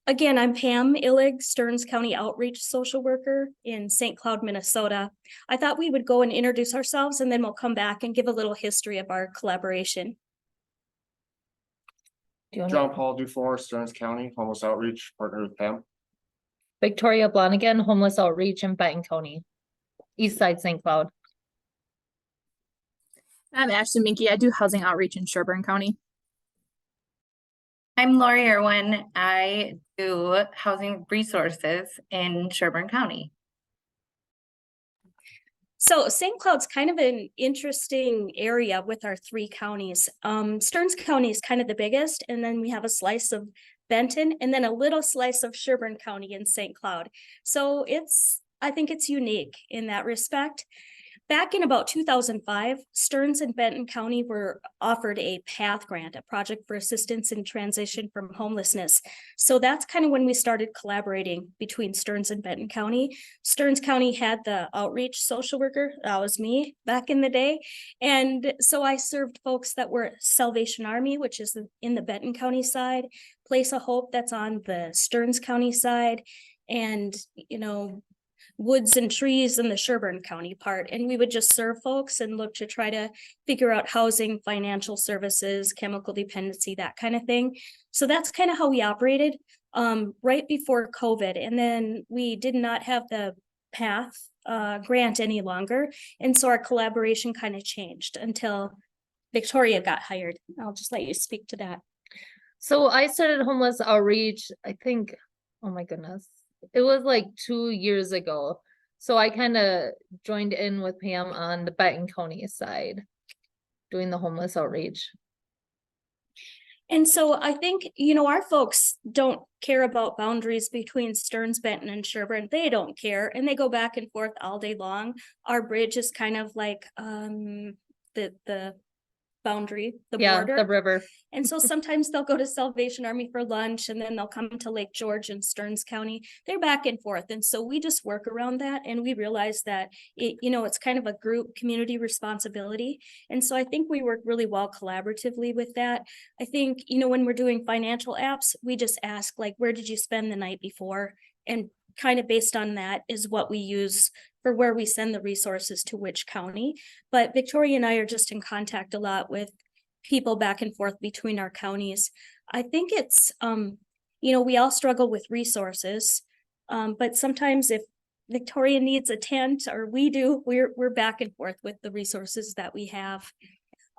Again, I'm Pam Illig, Stearns County Outreach Social Worker in St. Cloud, Minnesota. I thought we would go and introduce ourselves, and then we'll come back and give a little history of our collaboration. John Paul Dufour, Stearns County, Homeless Outreach, partner with Pam. Victoria Blonigan, Homeless Outreach in Benton County, East Side St. Cloud. I'm Ashton Minky. I do housing outreach in Sherburne County. I'm Lori Irwin. I do housing resources in Sherburne County. So St. Cloud's kind of an interesting area with our three counties. Stearns County is kind of the biggest, and then we have a slice of Benton, and then a little slice of Sherburne County in St. Cloud. So I think it's unique in that respect. Back in about 2005, Stearns and Benton County were offered a PATH grant, a project for assistance in transition from homelessness. So that's kind of when we started collaborating between Stearns and Benton County. Stearns County had the outreach social worker, that was me back in the day. And so I served folks that were Salvation Army, which is in the Benton County side, Place of Hope that's on the Stearns County side, and, Woods and Trees in the Sherburne County part. And we would just serve folks and look to try to figure out housing, financial services, chemical dependency, that kind of thing. So that's kind of how we operated right before COVID. And then we did not have the PATH grant any longer. And so our collaboration kind of changed until Victoria got hired. I'll just let you speak to that. So I started Homeless Outreach, I think, oh my goodness, it was like 2 years ago. So I kind of joined in with Pam on the Benton County side, doing the homeless outreach. And so I think, our folks don't care about boundaries between Stearns, Benton, and Sherburne. They don't care, and they go back and forth all day long. Our bridge is kind of like the boundary, the border, the river. And so sometimes they'll go to Salvation Army for lunch, and then they'll come to Lake George in Stearns County. They're back and forth. And so we just work around that, and we realize that it's kind of a group community responsibility. And so I think we work really well collaboratively with that. I think, when we're doing financial apps, we just ask, like, where did you spend the night before? And kind of based on that is what we use for where we send the resources to which county. But Victoria and I are just in contact a lot with people back and forth between our counties. I think it's, we all struggle with resources, but sometimes if Victoria needs a tent or we do, we're back and forth with the resources that we have.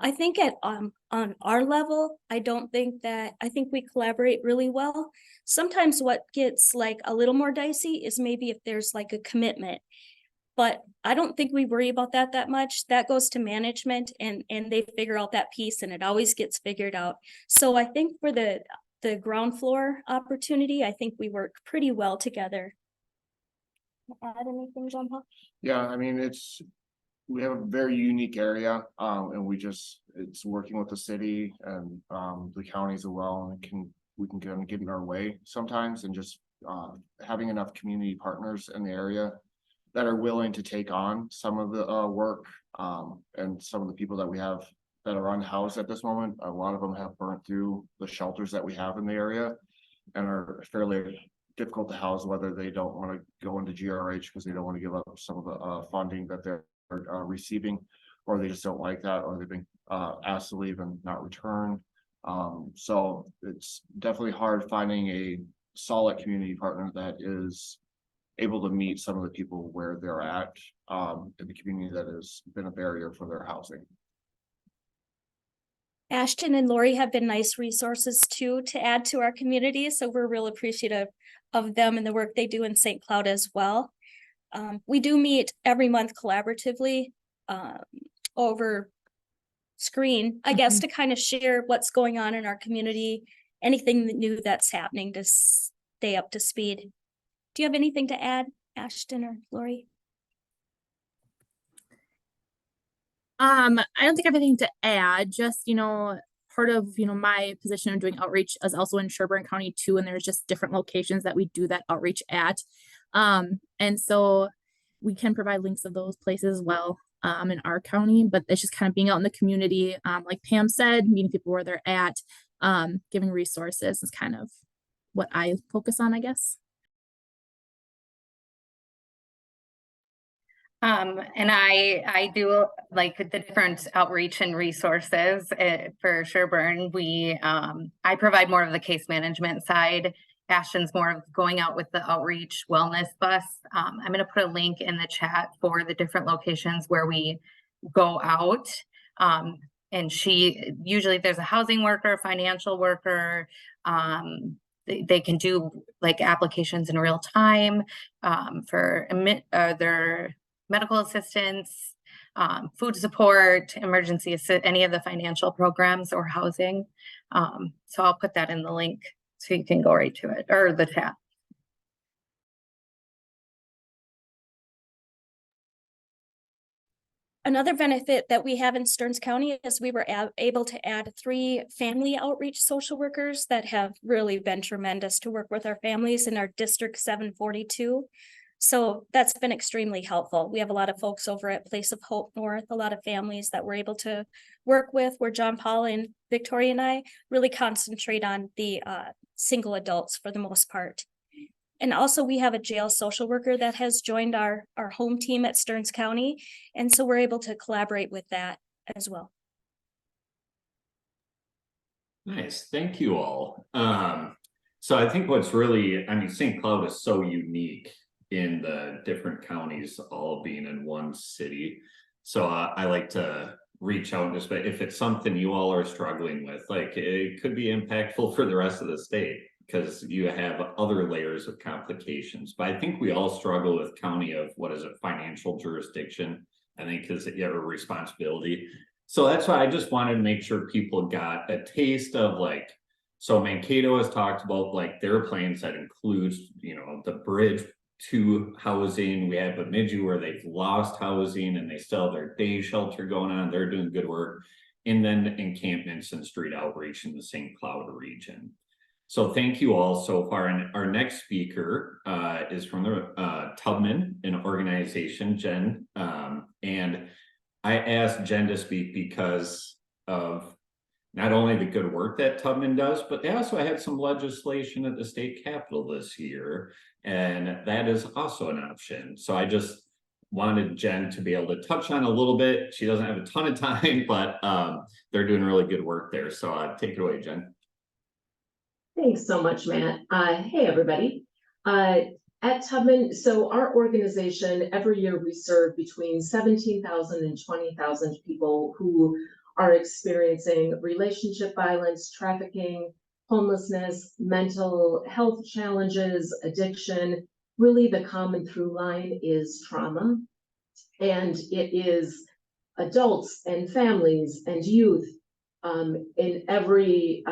I think on our level, I think we collaborate really well. Sometimes what gets like a little more dicey is maybe if there's like a commitment, but I don't think we worry about that much. That goes to management and they figure out that piece, and it always gets figured out. So I think for the ground floor opportunity, I think we work pretty well together. Add anything, John Paul? Yeah, I mean, it's we have a very unique area, and it's working with the city and the counties as well, and we can kind of get in our way sometimes, and just having enough community partners in the area that are willing to take on some of the work, and some of the people that we have that are unhoused at this moment. A lot of them have burnt through the shelters that we have in the area and are fairly difficult to house, whether they don't want to go into GRH because they don't want to give up some of the funding that they're receiving, or they just don't like that, or they've been asked to leave and not return. So it's definitely hard finding a solid community partner that is able to meet some of the people where they're at in the community that has been a barrier for their housing. Ashton and Lori have been nice resources too to add to our community, so we're real appreciative of them and the work they do in St. Cloud as well. We do meet every month collaboratively over screen, I guess, to kind of share what's going on in our community, anything new that's happening to stay up to speed. Do you have anything to add, Ashton or Lori? I don't think I have anything to add, just, part of, my position of doing outreach is also in Sherburne County too, and there's just different locations that we do that outreach at. And so we can provide links of those places as well in our county, but it's just kind of being out in the community, like Pam said, meeting people where they're at, giving resources is kind of what I focus on, I guess. And I do like the different outreach and resources for Sherburne. I provide more of the case management side. Ashton's more of going out with the outreach wellness bus. I'm going to put a link in the chat for the different locations where we go out. And usually there's a housing worker, financial worker. They can do like applications in real time for their medical assistance, food support, emergency assist, any of the financial programs or housing. So I'll put that in the link so you can go right to it, or the chat. Another benefit that we have in Stearns County is we were able to add 3 family outreach social workers that have really been tremendous to work with our families in our District 742. So that's been extremely helpful. We have a lot of folks over at Place of Hope North, a lot of families that we're able to work with, where John Paul and Victoria and I really concentrate on the single adults for the most part. And also we have a jail social worker that has joined our home team at Stearns County. And so we're able to collaborate with that as well. Nice, thank you all. So I think what's really, St. Cloud is so unique in the different counties all being in one city. So I like to reach out and just, if it's something you all are struggling with, like it could be impactful for the rest of the state because you have other layers of complications. But I think we all struggle with county of, what is it, financial jurisdiction, I think, because you have a responsibility. So that's why I just wanted to make sure people got a taste of like, so Mankato has talked about like their plans that includes, the bridge to housing. We have Bemidji where they've lost housing and they still have their day shelter going on. They're doing good work. And then encampments and street outreach in the St. Cloud region. So thank you all so far. And our next speaker is from the Tubman, an organization, Jen. And I asked Jen to speak because of not only the good work that Tubman does, but they also had some legislation at the state capitol this year, and that is also an option. So I just wanted Jen to be able to touch on a little bit. She doesn't have a ton of time, but they're doing really good work there. So take it away, Jen. Thanks so much, Matt. Hey, everybody. At Tubman, so our organization, every year we serve between 17,000 and 20,000 people who are experiencing relationship violence, trafficking, homelessness, mental health challenges, addiction. Really, the common through line is trauma. And it is adults and families and youth in every,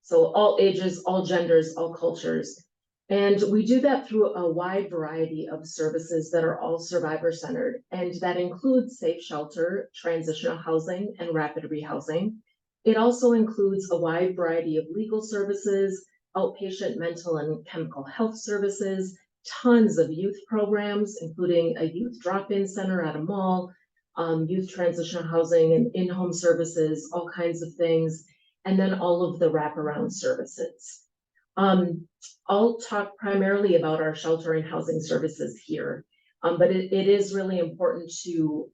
so all ages, all genders, all cultures. And we do that through a wide variety of services that are all survivor-centered, and that includes safe shelter, transitional housing, and rapid rehousing. It also includes a wide variety of legal services, outpatient mental and chemical health services, tons of youth programs, including a youth drop-in center at a mall, youth transitional housing and in-home services, all kinds of things, and then all of the wraparound services. I'll talk primarily about our shelter and housing services here, but it is really important to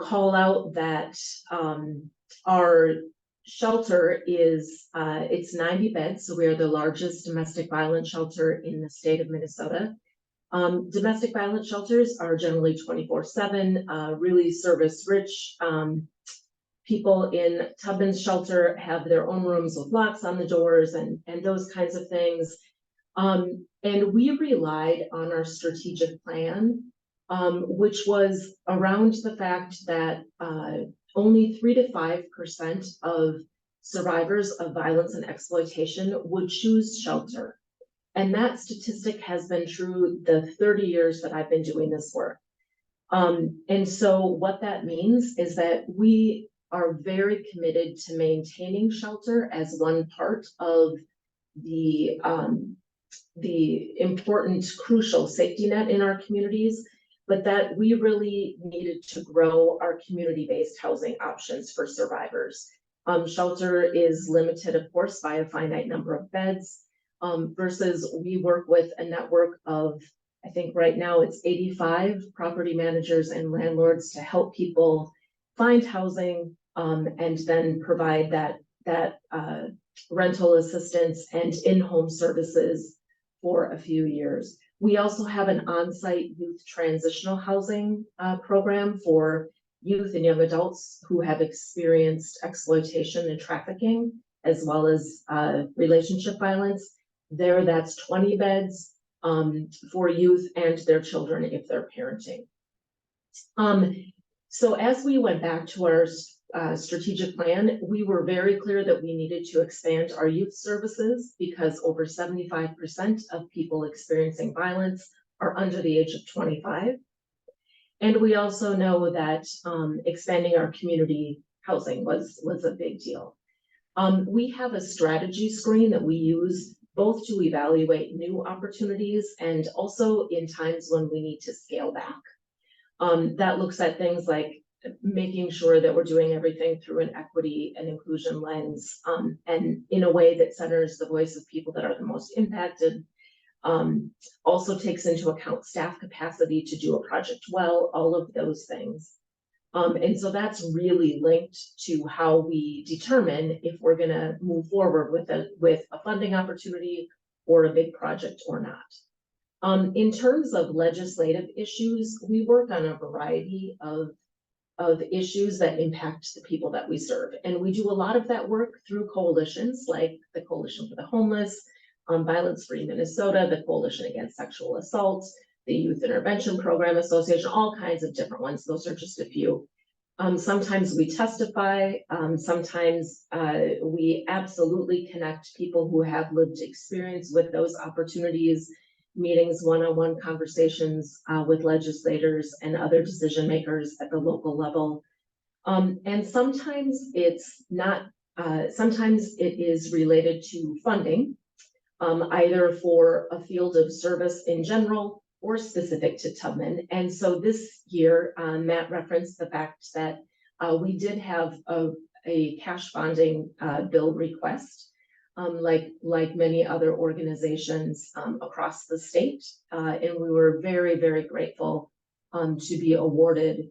call out that our shelter is it's 90 beds, so we are the largest domestic violence shelter in the state of Minnesota. Domestic violence shelters are generally 24/7, really service rich. People in Tubman's shelter have their own rooms with locks on the doors and those kinds of things. And we relied on our strategic plan, which was around the fact that only 3 to 5% of survivors of violence and exploitation would choose shelter. And that statistic has been true the 30 years that I've been doing this work. And so what that means is that we are very committed to maintaining shelter as one part of the important, crucial safety net in our communities, but that we really needed to grow our community-based housing options for survivors. Shelter is limited, of course, by a finite number of beds, versus we work with a network of, I think right now it's 85 property managers and landlords to help people find housing, and then provide that rental assistance and in-home services for a few years. We also have an on-site youth transitional housing program for youth and young adults who have experienced exploitation and trafficking, as well as relationship violence. There, that's 20 beds for youth and their children if they're parenting. So as we went back to our strategic plan, we were very clear that we needed to expand our youth services because over 75% of people experiencing violence are under the age of 25. And we also know that expanding our community housing was a big deal. We have a strategy screen that we use both to evaluate new opportunities and also in times when we need to scale back. That looks at things like making sure that we're doing everything through an equity and inclusion lens, and in a way that centers the voice of people that are the most impacted. Also takes into account staff capacity to do a project well, all of those things. And so that's really linked to how we determine if we're gonna move forward with a funding opportunity or a big project or not. In terms of legislative issues, we work on a variety of issues that impact the people that we serve. And we do a lot of that work through coalitions like the Coalition for the Homeless, Violence Free Minnesota, the Coalition Against Sexual Assault, the Youth Intervention Program Association, all kinds of different ones. Those are just a few. Sometimes we testify, sometimes we absolutely connect people who have lived experience with those opportunities, meetings, one-on-one conversations with legislators and other decision makers at the local level. And sometimes it's not, sometimes it is related to funding, either for a field of service in general or specific to Tubman. And so this year, Matt referenced the fact that we did have a cash bonding bill request. Like many other organizations across the state. And we were very, very grateful to be awarded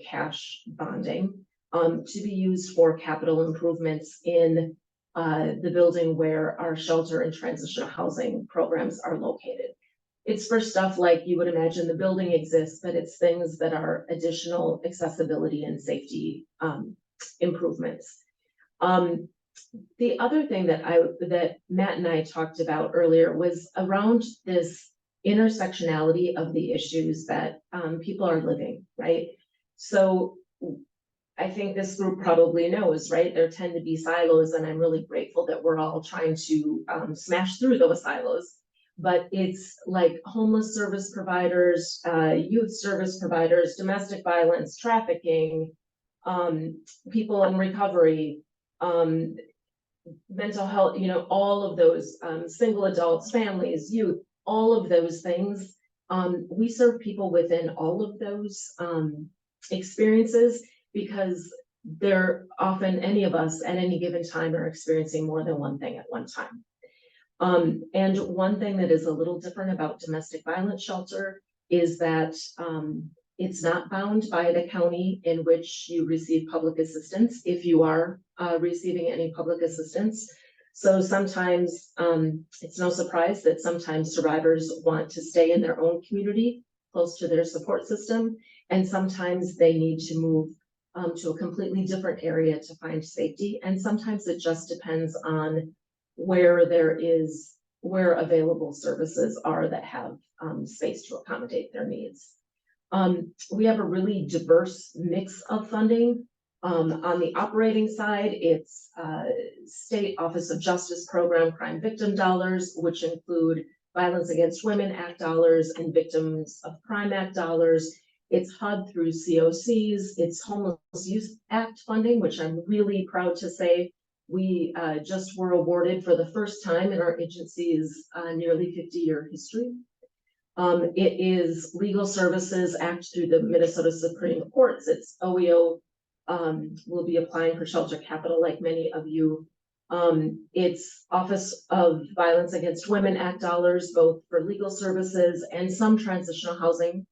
cash bonding to be used for capital improvements in the building where our shelter and transitional housing programs are located. It's for stuff like you would imagine the building exists, but it's things that are additional accessibility and safety improvements. The other thing that Matt and I talked about earlier was around this intersectionality of the issues that people are living, right? So I think this group probably knows, right? There tend to be silos, and I'm really grateful that we're all trying to smash through those silos. But it's like homeless service providers, youth service providers, domestic violence, trafficking, people in recovery, mental health, you know, all of those, single adults, families, youth, all of those things. We serve people within all of those experiences, because they're often, any of us at any given time are experiencing more than one thing at one time. And one thing that is a little different about domestic violence shelter is that it's not bound by the county in which you receive public assistance, if you are receiving any public assistance. So sometimes it's no surprise that sometimes survivors want to stay in their own community, close to their support system, and sometimes they need to move to a completely different area to find safety. And sometimes it just depends on where available services are that have space to accommodate their needs. We have a really diverse mix of funding. On the operating side, it's State Office of Justice Program Crime Victim dollars, which include Violence Against Women Act dollars and Victims of Crime Act dollars. It's HUD through COCs, it's Homeless Youth Act funding, which I'm really proud to say we just were awarded for the first time in our agency's nearly 50-year history. It is Legal Services Act through the Minnesota Supreme Courts. It's OEO will be applying for shelter capital like many of you. It's Office of Violence Against Women Act dollars, both for legal services and some transitional housing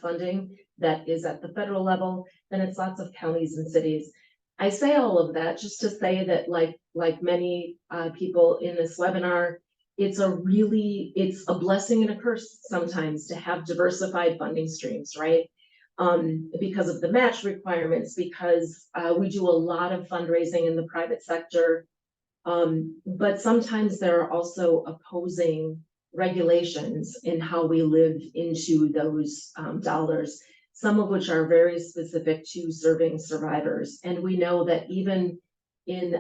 funding that is at the federal level. Then it's lots of counties and cities. I say all of that just to say that like many people in this webinar, it's a blessing and a curse sometimes to have diversified funding streams, right? Because of the match requirements, because we do a lot of fundraising in the private sector. But sometimes there are also opposing regulations in how we live into those dollars, some of which are very specific to serving survivors. And we know that even in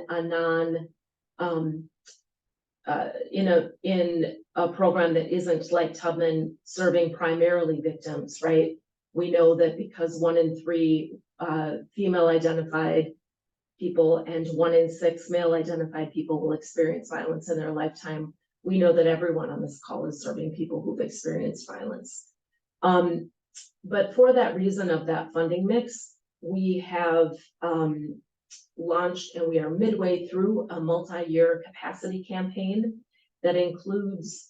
a program that isn't like Tubman serving primarily victims, right? We know that because 1 in 3 female identified people and 1 in 6 male identified people will experience violence in their lifetime. We know that everyone on this call is serving people who've experienced violence. But for that reason of that funding mix, we have launched, and we are midway through, a multi-year capacity campaign that includes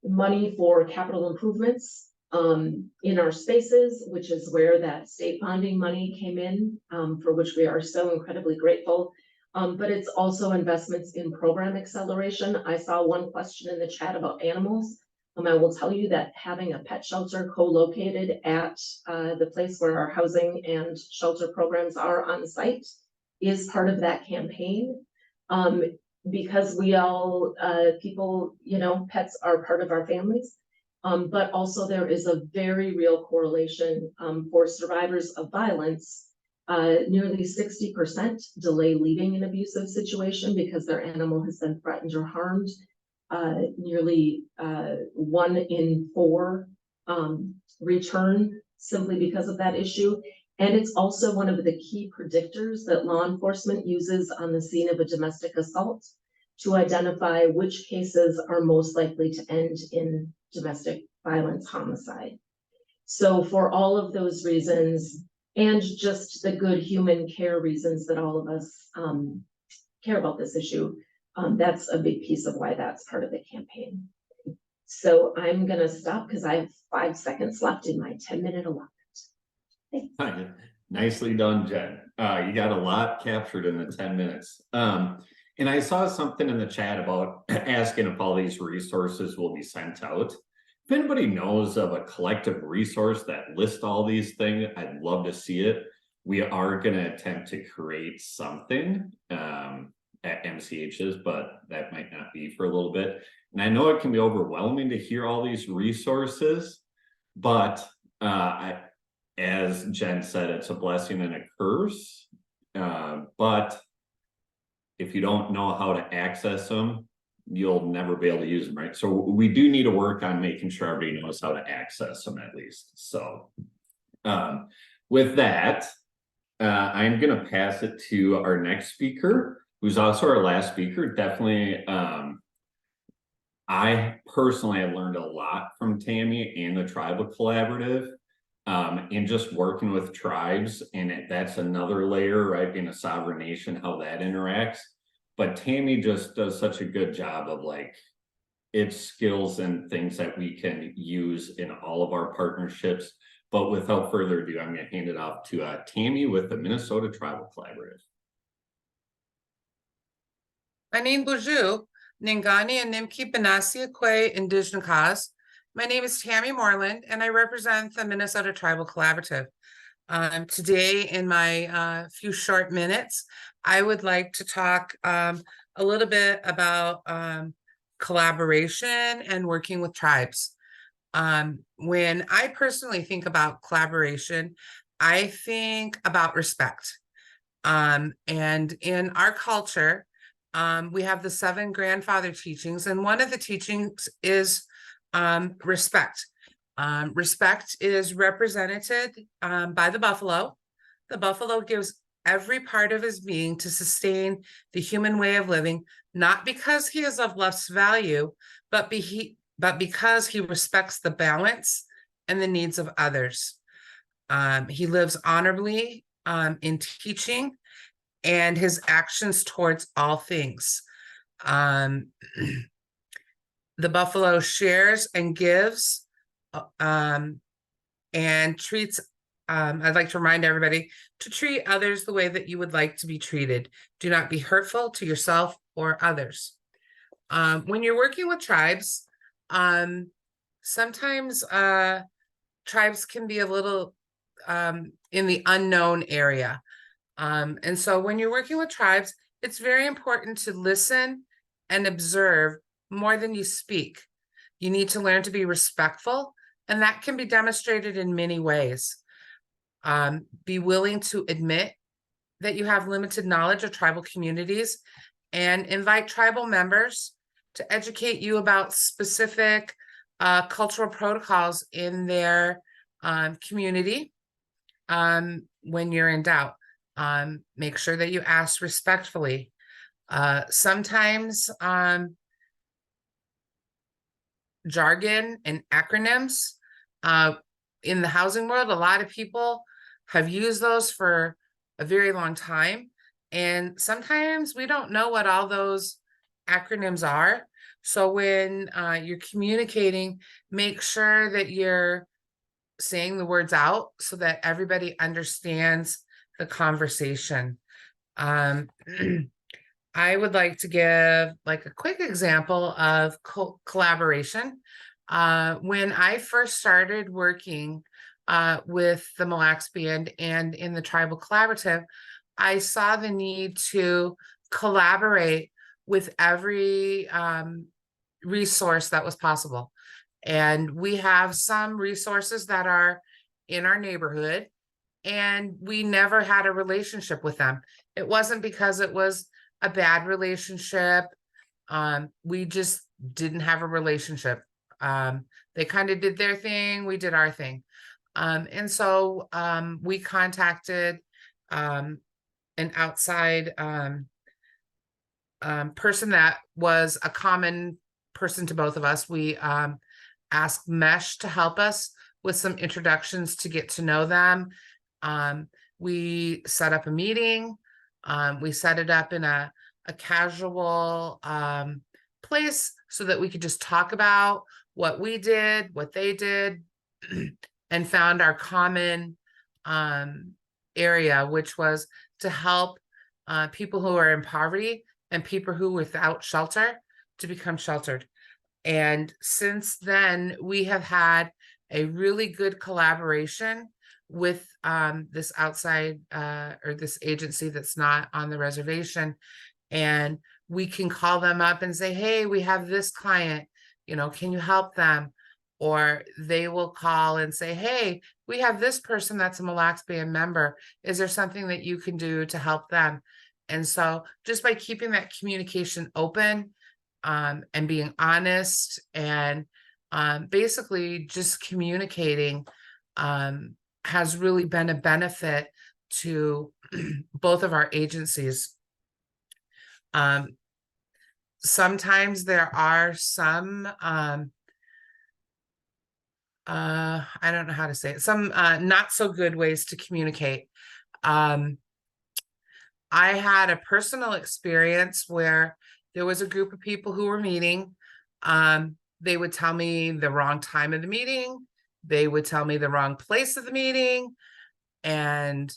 money for capital improvements in our spaces, which is where that state bonding money came in, for which we are so incredibly grateful. But it's also investments in program acceleration. I saw one question in the chat about animals. I will tell you that having a pet shelter co-located at the place where our housing and shelter programs are on site is part of that campaign. Because we all, people, you know, pets are part of our families. But also there is a very real correlation for survivors of violence. Nearly 60% delay leaving an abusive situation because their animal has been threatened or harmed. Nearly 1 in 4 return simply because of that issue. And it's also one of the key predictors that law enforcement uses on the scene of a domestic assault to identify which cases are most likely to end in domestic violence homicide. So for all of those reasons, and just the good human care reasons that all of us care about this issue, that's a big piece of why that's part of the campaign. So I'm gonna stop because I have 5 seconds left in my 10-minute allotment. Thanks. Nicely done, Jen. You got a lot captured in the 10 minutes. And I saw something in the chat about asking if all these resources will be sent out. If anybody knows of a collective resource that lists all these things, I'd love to see it. We are going to attempt to create something at MCH's, but that might not be for a little bit. And I know it can be overwhelming to hear all these resources, but as Jen said, it's a blessing and a curse. But if you don't know how to access them, you'll never be able to use them, right? So we do need to work on making sure everybody knows how to access them at least. So with that, I'm going to pass it to our next speaker, who's also our last speaker. Definitely, I personally have learned a lot from Tammy and the Tribal Collaborative, and just working with tribes. And that's another layer, right? Being a sovereign nation, how that interacts. But Tammy just does such a good job of like its skills and things that we can use in all of our partnerships. But without further ado, I'm going to hand it off to Tammy with the Minnesota Tribal Collaborative. Manin Buju, Ningani and Nimki Benassi Akwe Indigenous. My name is Tammy Moreland, and I represent the Minnesota Tribal Collaborative. Today, in my few short minutes, I would like to talk a little bit about collaboration and working with tribes. When I personally think about collaboration, I think about respect. And in our culture, we have the 7 grandfather teachings, and one of the teachings is respect. Respect is represented by the buffalo. The buffalo gives every part of his being to sustain the human way of living, not because he is of less value, but because he respects the balance and the needs of others. He lives honorably in teaching and his actions towards all things. The buffalo shares and gives and treats, I'd like to remind everybody to treat others the way that you would like to be treated. Do not be hurtful to yourself or others. When you're working with tribes, sometimes tribes can be a little in the unknown area. And so when you're working with tribes, it's very important to listen and observe more than you speak. You need to learn to be respectful, and that can be demonstrated in many ways. Be willing to admit that you have limited knowledge of tribal communities and invite tribal members to educate you about specific cultural protocols in their community. When you're in doubt, make sure that you ask respectfully. Sometimes jargon and acronyms in the housing world, a lot of people have used those for a very long time. And sometimes we don't know what all those acronyms are. So when you're communicating, make sure that you're saying the words out so that everybody understands the conversation. I would like to give like a quick example of collaboration. When I first started working with the Mille Lacs Band and in the Tribal Collaborative, I saw the need to collaborate with every resource that was possible. And we have some resources that are in our neighborhood, and we never had a relationship with them. It wasn't because it was a bad relationship. We just didn't have a relationship. They kind of did their thing, we did our thing. And so we contacted an outside person that was a common person to both of us. We asked Mesh to help us with some introductions to get to know them. We set up a meeting. We set it up in a casual place so that we could just talk about what we did, what they did, and found our common area, which was to help people who are in poverty and people who are without shelter to become sheltered. And since then, we have had a really good collaboration with this outside or this agency that's not on the reservation. And we can call them up and say, hey, we have this client, you know, can you help them? Or they will call and say, hey, we have this person that's a Mille Lacs band member. Is there something that you can do to help them? And so just by keeping that communication open, and being honest, and basically just communicating, has really been a benefit to both of our agencies. Sometimes there are some I don't know how to say it, some not so good ways to communicate. I had a personal experience where there was a group of people who were meeting. They would tell me the wrong time of the meeting. They would tell me the wrong place of the meeting. And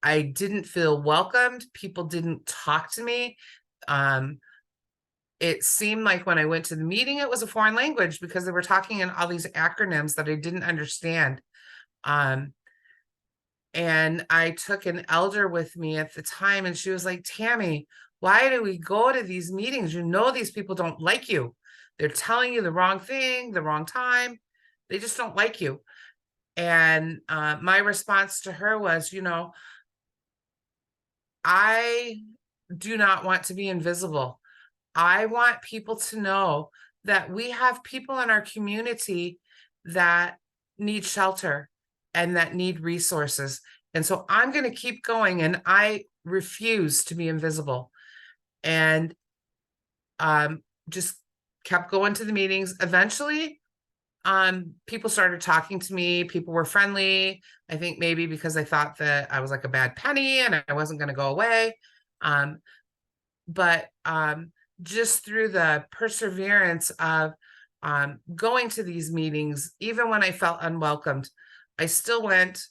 I didn't feel welcomed. People didn't talk to me. It seemed like when I went to the meeting, it was a foreign language because they were talking in all these acronyms that I didn't understand. And I took an elder with me at the time, and she was like, Tammy, why do we go to these meetings? You know, these people don't like you. They're telling you the wrong thing, the wrong time. They just don't like you. And my response to her was, you know, I do not want to be invisible. I want people to know that we have people in our community that need shelter and that need resources. And so I'm going to keep going, and I refuse to be invisible. And just kept going to the meetings. Eventually, people started talking to me. People were friendly. I think maybe because I thought that I was like a bad penny and I wasn't going to go away. But just through the perseverance of going to these meetings, even when I felt unwelcomed, I still went.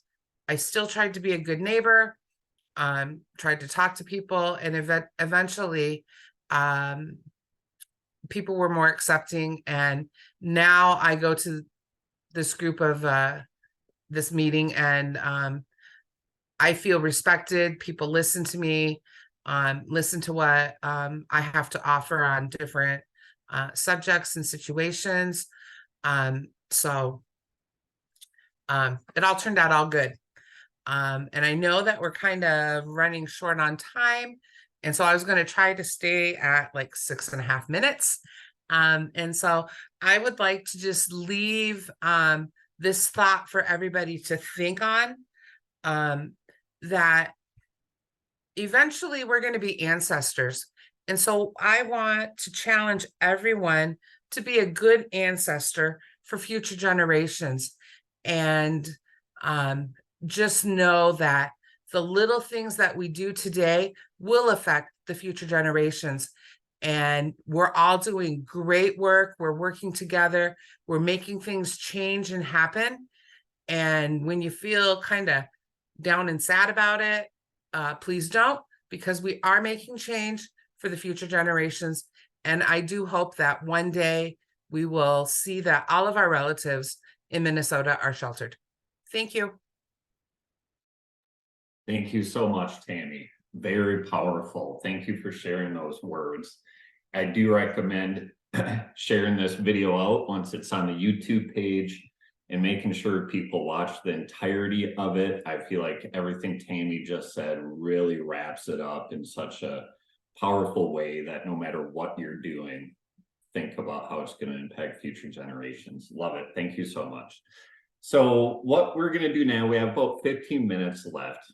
I still tried to be a good neighbor, tried to talk to people, and eventually people were more accepting. And now I go to this group of this meeting, and I feel respected. People listen to me, listen to what I have to offer on different subjects and situations. So it all turned out all good. And I know that we're kind of running short on time. And so I was going to try to stay at like 6.5 minutes. And so I would like to just leave this thought for everybody to think on, that eventually we're going to be ancestors. And so I want to challenge everyone to be a good ancestor for future generations. And just know that the little things that we do today will affect the future generations. And we're all doing great work. We're working together. We're making things change and happen. And when you feel kind of down and sad about it, please don't, because we are making change for the future generations. And I do hope that one day we will see that all of our relatives in Minnesota are sheltered. Thank you. Thank you so much, Tammy. Very powerful. Thank you for sharing those words. I do recommend sharing this video out once it's on the YouTube page and making sure people watch the entirety of it. I feel like everything Tammy just said really wraps it up in such a powerful way that no matter what you're doing, think about how it's going to impact future generations. Love it. Thank you so much. So what we're going to do now, we have about 15 minutes left.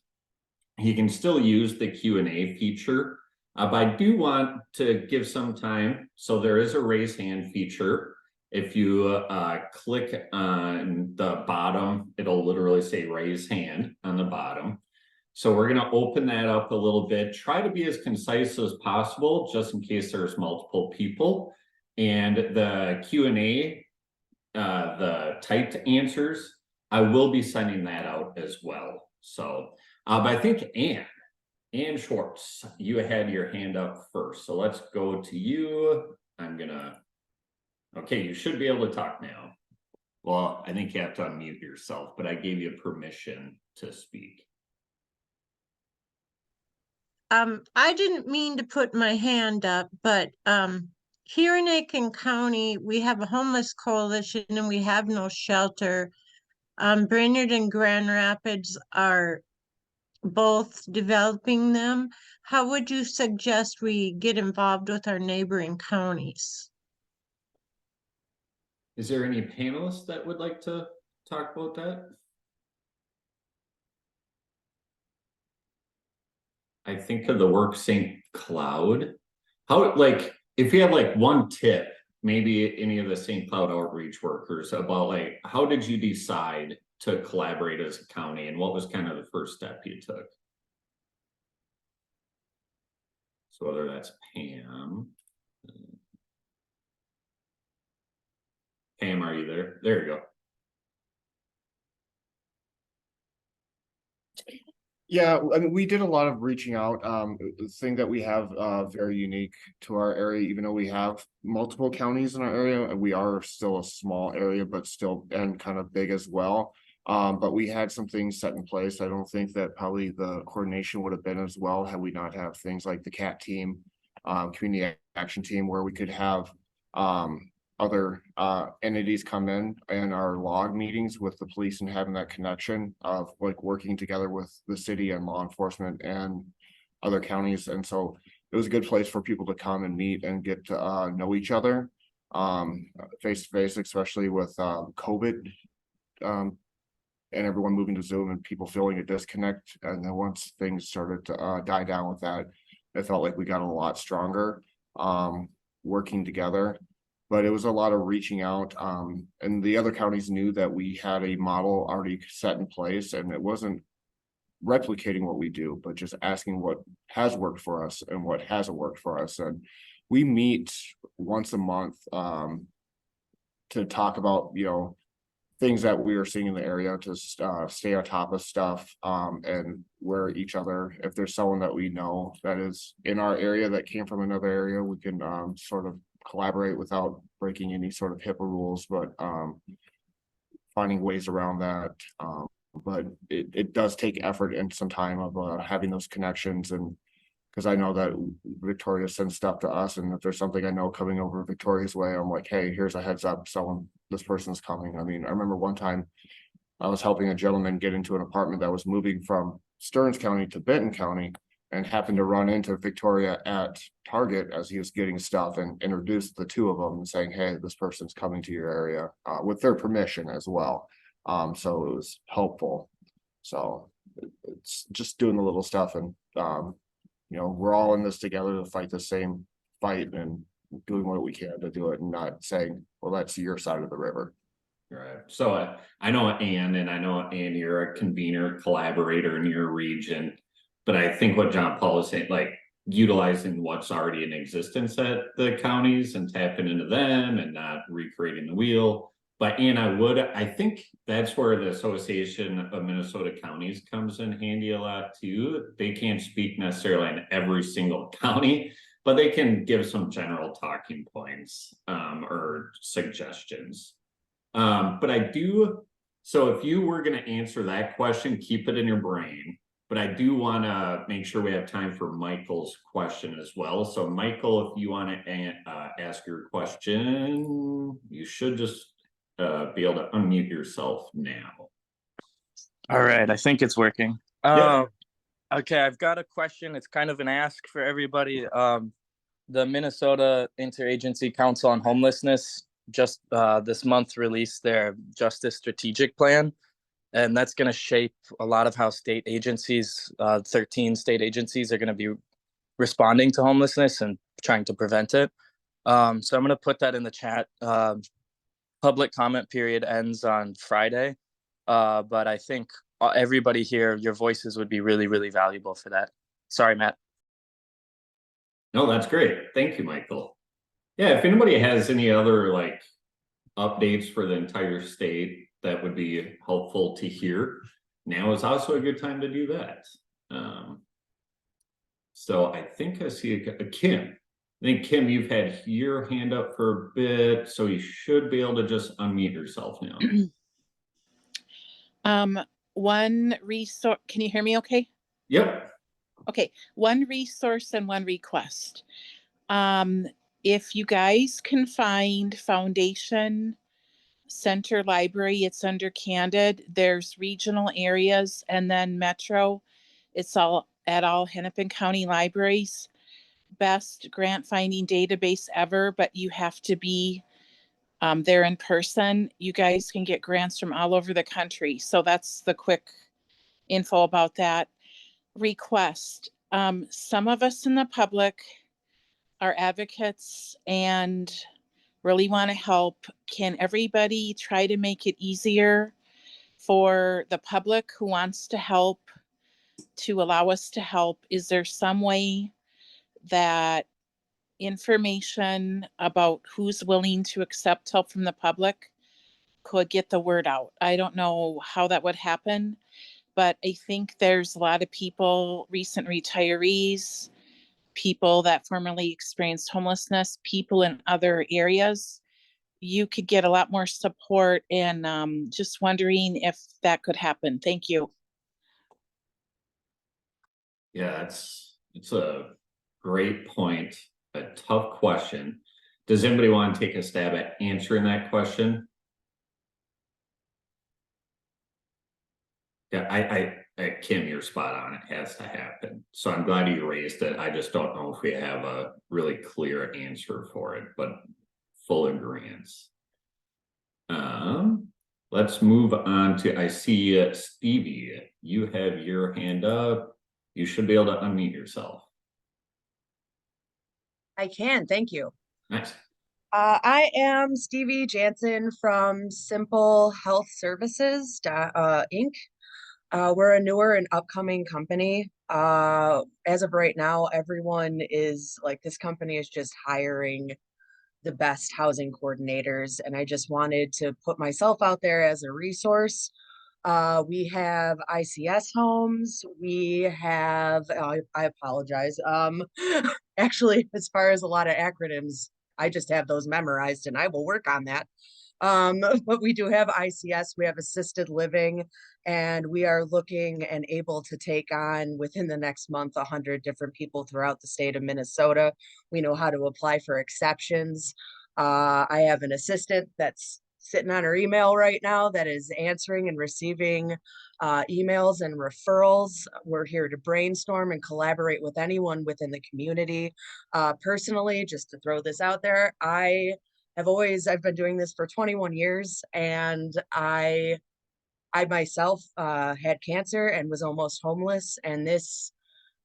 You can still use the Q&A feature, but I do want to give some time. So there is a raise hand feature. If you click on the bottom, it'll literally say raise hand on the bottom. So we're going to open that up a little bit, try to be as concise as possible, just in case there's multiple people. And the Q&A, the typed answers, I will be sending that out as well. So, but I think Ann Schwartz, you had your hand up first. So let's go to you. Okay, you should be able to talk now. Well, I think you have to unmute yourself, but I gave you permission to speak. I didn't mean to put my hand up, but here in Aiken County, we have a homeless coalition and we have no shelter. Brainerd and Grand Rapids are both developing them. How would you suggest we get involved with our neighboring counties? Is there any panelists that would like to talk about that? I think of the work St. Cloud. How, like, if you have like one tip, maybe any of the St. Cloud outreach workers about like, how did you decide to collaborate as a county and what was kind of the first step you took? So whether that's Pam. Pam, are you there? There you go. Yeah, I mean, we did a lot of reaching out. The thing that we have very unique to our area, even though we have multiple counties in our area, we are still a small area, but still and kind of big as well. But we had some things set in place. I don't think that probably the coordination would have been as well had we not have things like the CAT team, community action team, where we could have other entities come in and our log meetings with the police and having that connection of like working together with the city and law enforcement and other counties. And so it was a good place for people to come and meet and get to know each other face to face, especially with COVID and everyone moving to Zoom and people feeling a disconnect. And then once things started to die down with that, it felt like we got a lot stronger working together. But it was a lot of reaching out, and the other counties knew that we had a model already set in place, and it wasn't replicating what we do, but just asking what has worked for us and what hasn't worked for us. And we meet once a month to talk about, you know, things that we are seeing in the area, to stay on top of stuff, and where each other, if there's someone that we know that is in our area that came from another area, we can sort of collaborate without breaking any sort of HIPAA rules, but finding ways around that. But it does take effort and some time of having those connections. And because I know that Victoria sends stuff to us, and if there's something I know coming over Victoria's way, I'm like, hey, here's a heads up, this person's coming. I mean, I remember one time I was helping a gentleman get into an apartment that was moving from Stearns County to Benton County, and happened to run into Victoria at Target as he was getting stuff, and introduced the two of them, saying, hey, this person's coming to your area with their permission as well. So it was helpful. So it's just doing the little stuff, and you know, we're all in this together to fight the same fight, and doing what we can to do it, and not saying, well, that's your side of the river. Right. So I know Ann, and I know Ann, you're a convener, collaborator in your region. But I think what John Paul is saying, like utilizing what's already in existence at the counties and tapping into them and not recreating the wheel. But Ann, I think that's where the Association of Minnesota Counties comes in handy a lot too. They can't speak necessarily in every single county, but they can give some general talking points or suggestions. But I do, so if you were going to answer that question, keep it in your brain. But I do want to make sure we have time for Michael's question as well. So Michael, if you want to ask your question, you should just be able to unmute yourself now. All right, I think it's working. Yep. Okay, I've got a question. It's kind of an ask for everybody. The Minnesota Interagency Council on Homelessness just this month released their Justice Strategic Plan. And that's going to shape a lot of how state agencies, 13 state agencies, are going to be responding to homelessness and trying to prevent it. So I'm going to put that in the chat. Public comment period ends on Friday. But I think everybody here, your voices would be really, really valuable for that. Sorry, Matt. No, that's great. Thank you, Michael. Yeah, if anybody has any other like updates for the entire state, that would be helpful to hear. Now is also a good time to do that. So I think I see a Kim. I think Kim, you've had your hand up for a bit, so you should be able to just unmute yourself now. One resource, can you hear me okay? Yep. Okay, one resource and one request. If you guys can find foundation Center Library, it's under Candid. There's regional areas, and then Metro. It's all at all Hennepin County libraries. Best grant finding database ever, but you have to be there in person. You guys can get grants from all over the country. So that's the quick info about that. Request. Some of us in the public are advocates and really want to help. Can everybody try to make it easier for the public who wants to help to allow us to help? Is there some way that information about who's willing to accept help from the public could get the word out? I don't know how that would happen, but I think there's a lot of people, recent retirees, people that formerly experienced homelessness, people in other areas. You could get a lot more support, and just wondering if that could happen. Thank you. Yeah, it's a great point, a tough question. Does anybody want to take a stab at answering that question? Yeah, Kim, you're spot on. It has to happen. So I'm glad you raised it. I just don't know if we have a really clear answer for it, but full agreement. Let's move on to, I see Stevie, you have your hand up. You should be able to unmute yourself. I can, thank you. Nice. I am Stevie Jansen from Simple Health Services, Inc. We're a newer and upcoming company. As of right now, everyone is like, this company is just hiring the best housing coordinators, and I just wanted to put myself out there as a resource. We have ICS homes. We have, I apologize. Actually, as far as a lot of acronyms, I just have those memorized and I will work on that. But we do have ICS, we have assisted living, and we are looking and able to take on within the next month 100 different people throughout the state of Minnesota. We know how to apply for exceptions. I have an assistant that's sitting on her email right now that is answering and receiving emails and referrals. We're here to brainstorm and collaborate with anyone within the community. Personally, just to throw this out there, I've been doing this for 21 years, and I myself had cancer and was almost homeless, and this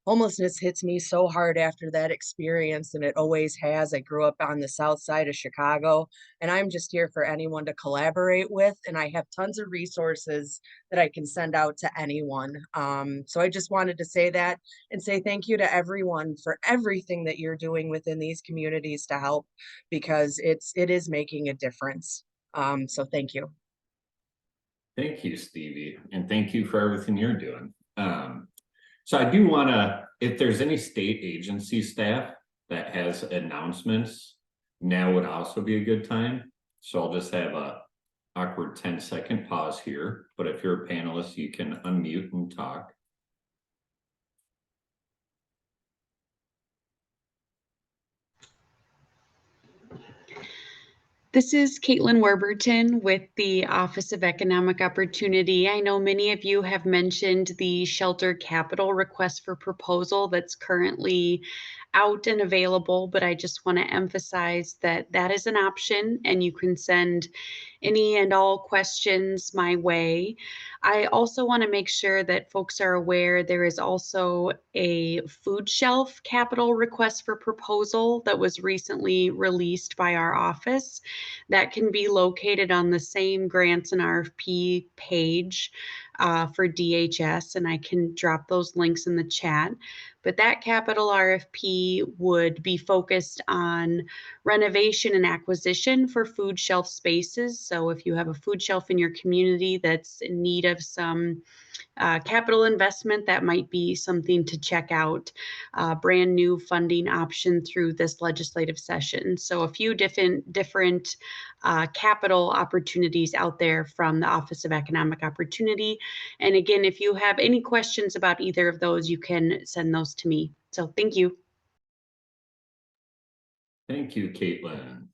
homelessness hits me so hard after that experience, and it always has. I grew up on the south side of Chicago, and I'm just here for anyone to collaborate with, and I have tons of resources that I can send out to anyone. So I just wanted to say that and say thank you to everyone for everything that you're doing within these communities to help, because it is making a difference. So thank you. Thank you, Stevie, and thank you for everything you're doing. So I do want to, if there's any state agency staff that has announcements, now would also be a good time. So I'll just have a awkward 10-second pause here, but if you're a panelist, you can unmute and talk. This is Caitlin Warburton with the Office of Economic Opportunity. I know many of you have mentioned the shelter capital request for proposal that's currently out and available, but I just want to emphasize that that is an option, and you can send any and all questions my way. I also want to make sure that folks are aware there is also a food shelf capital request for proposal that was recently released by our office that can be located on the same grants and RFP page for DHS, and I can drop those links in the chat. But that capital RFP would be focused on renovation and acquisition for food shelf spaces. So if you have a food shelf in your community that's in need of some capital investment, that might be something to check out. Brand new funding option through this legislative session. So a few different capital opportunities out there from the Office of Economic Opportunity. And again, if you have any questions about either of those, you can send those to me. So thank you. Thank you, Caitlin.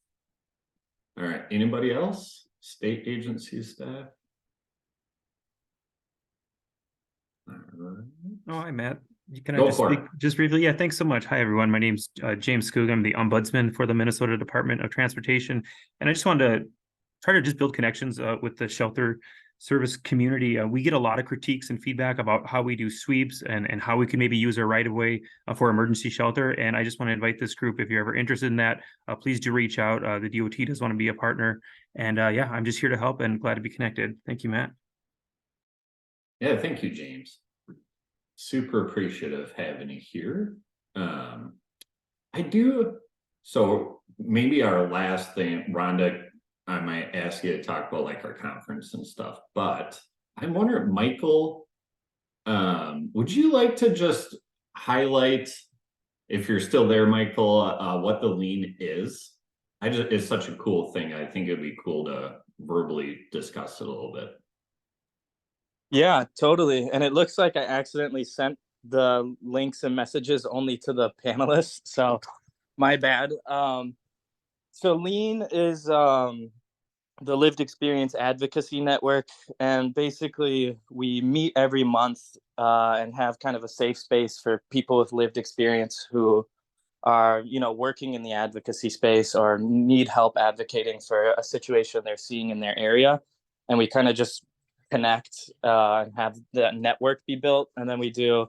All right, anybody else? state agency staff? Oh, hi, Matt. Can I Go just for speak it. just briefly? Yeah, thanks so much. Hi, everyone. My name's James Skoog. I'm the ombudsman for the Minnesota Department of Transportation. And I just wanted to try to just build connections with the shelter service community. We get a lot of critiques and feedback about how we do sweeps and how we can maybe use our right of way for emergency shelter. And I just want to invite this group, if you're ever interested in that, please do reach out. The DOT does want to be a partner. And yeah, I'm just here to help and glad to be connected. Thank you, Matt. Yeah, thank you, James. Super appreciative having you here. I do. So maybe our last thing, Rhonda, I might ask you to talk about like our conference and stuff, but I'm wondering, Michael, would you like to just highlight, if you're still there, Michael, what the lean is? It's such a cool thing. I think it'd be cool to verbally discuss it a little bit. Yeah, totally. And it looks like I accidentally sent the links and messages only to the panelists, so my bad. So LEAN is the Lived Experience Advocacy Network, and basically we meet every month and have kind of a safe space for people with lived experience who are, you know, working in the advocacy space or need help advocating for a situation they're seeing in their area. And we kind of just connect and have the network be built. And then we do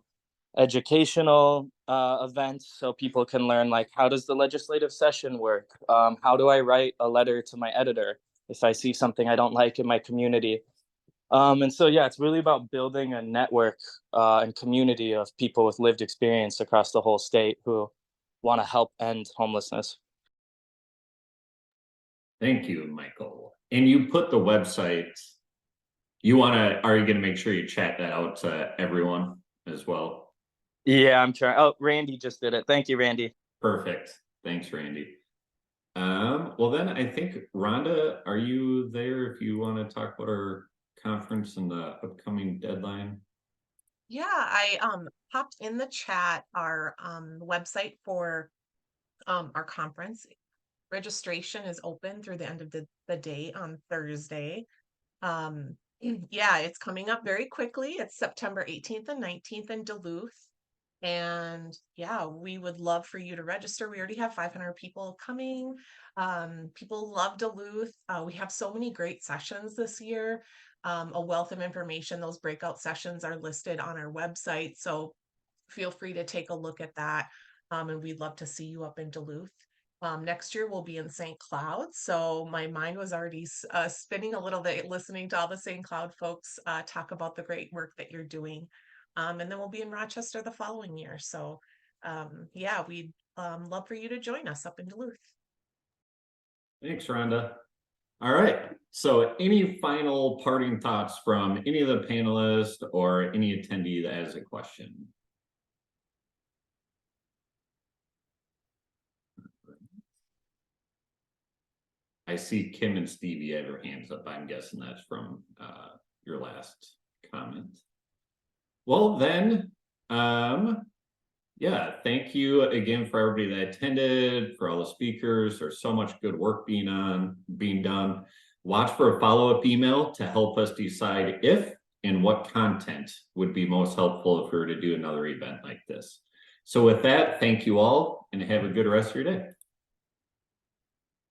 educational events so people can learn, like, how does the legislative session work? How do I write a letter to my editor if I see something I don't like in my community? And so, yeah, it's really about building a network and community of people with lived experience across the whole state who want to help end homelessness. Thank you, Michael. And you put the website, are you going to make sure you chat that out to everyone as well? Yeah, I'm trying. Oh, Randy just did it. Thank you, Randy. Perfect. Thanks, Randy. Well then I think, Rhonda, are you there if you want to talk about our conference and the upcoming deadline? Yeah, I popped in the chat our website for our conference. Registration is open through the end of the day on Thursday. Yeah, it's coming up very quickly. It's September 18th and 19th in Duluth. And yeah, we would love for you to register. We already have 500 people coming. People love Duluth. We have so many great sessions this year. A wealth of information. Those breakout sessions are listed on our website. So feel free to take a look at that. And we'd love to see you up in Duluth. Next year we'll be in St. Cloud. So my mind was already spinning a little bit listening to all the St. Cloud folks talk about the great work that you're doing. And then we'll be in Rochester the following year. So yeah, we'd love for you to join us up in Duluth. Thanks, Rhonda. All right. So any final parting thoughts from any of the panelists or any attendee that has a question? I see Kim and Stevie have their hands up. I'm guessing that's from your last comment. Well, then, yeah, thank you again for everybody that attended, for all the speakers. There's so much good work being done. Watch for a follow-up email to help us decide if and what content would be most helpful if we were to do another event like this. So with that, thank you all and have a good rest of your day.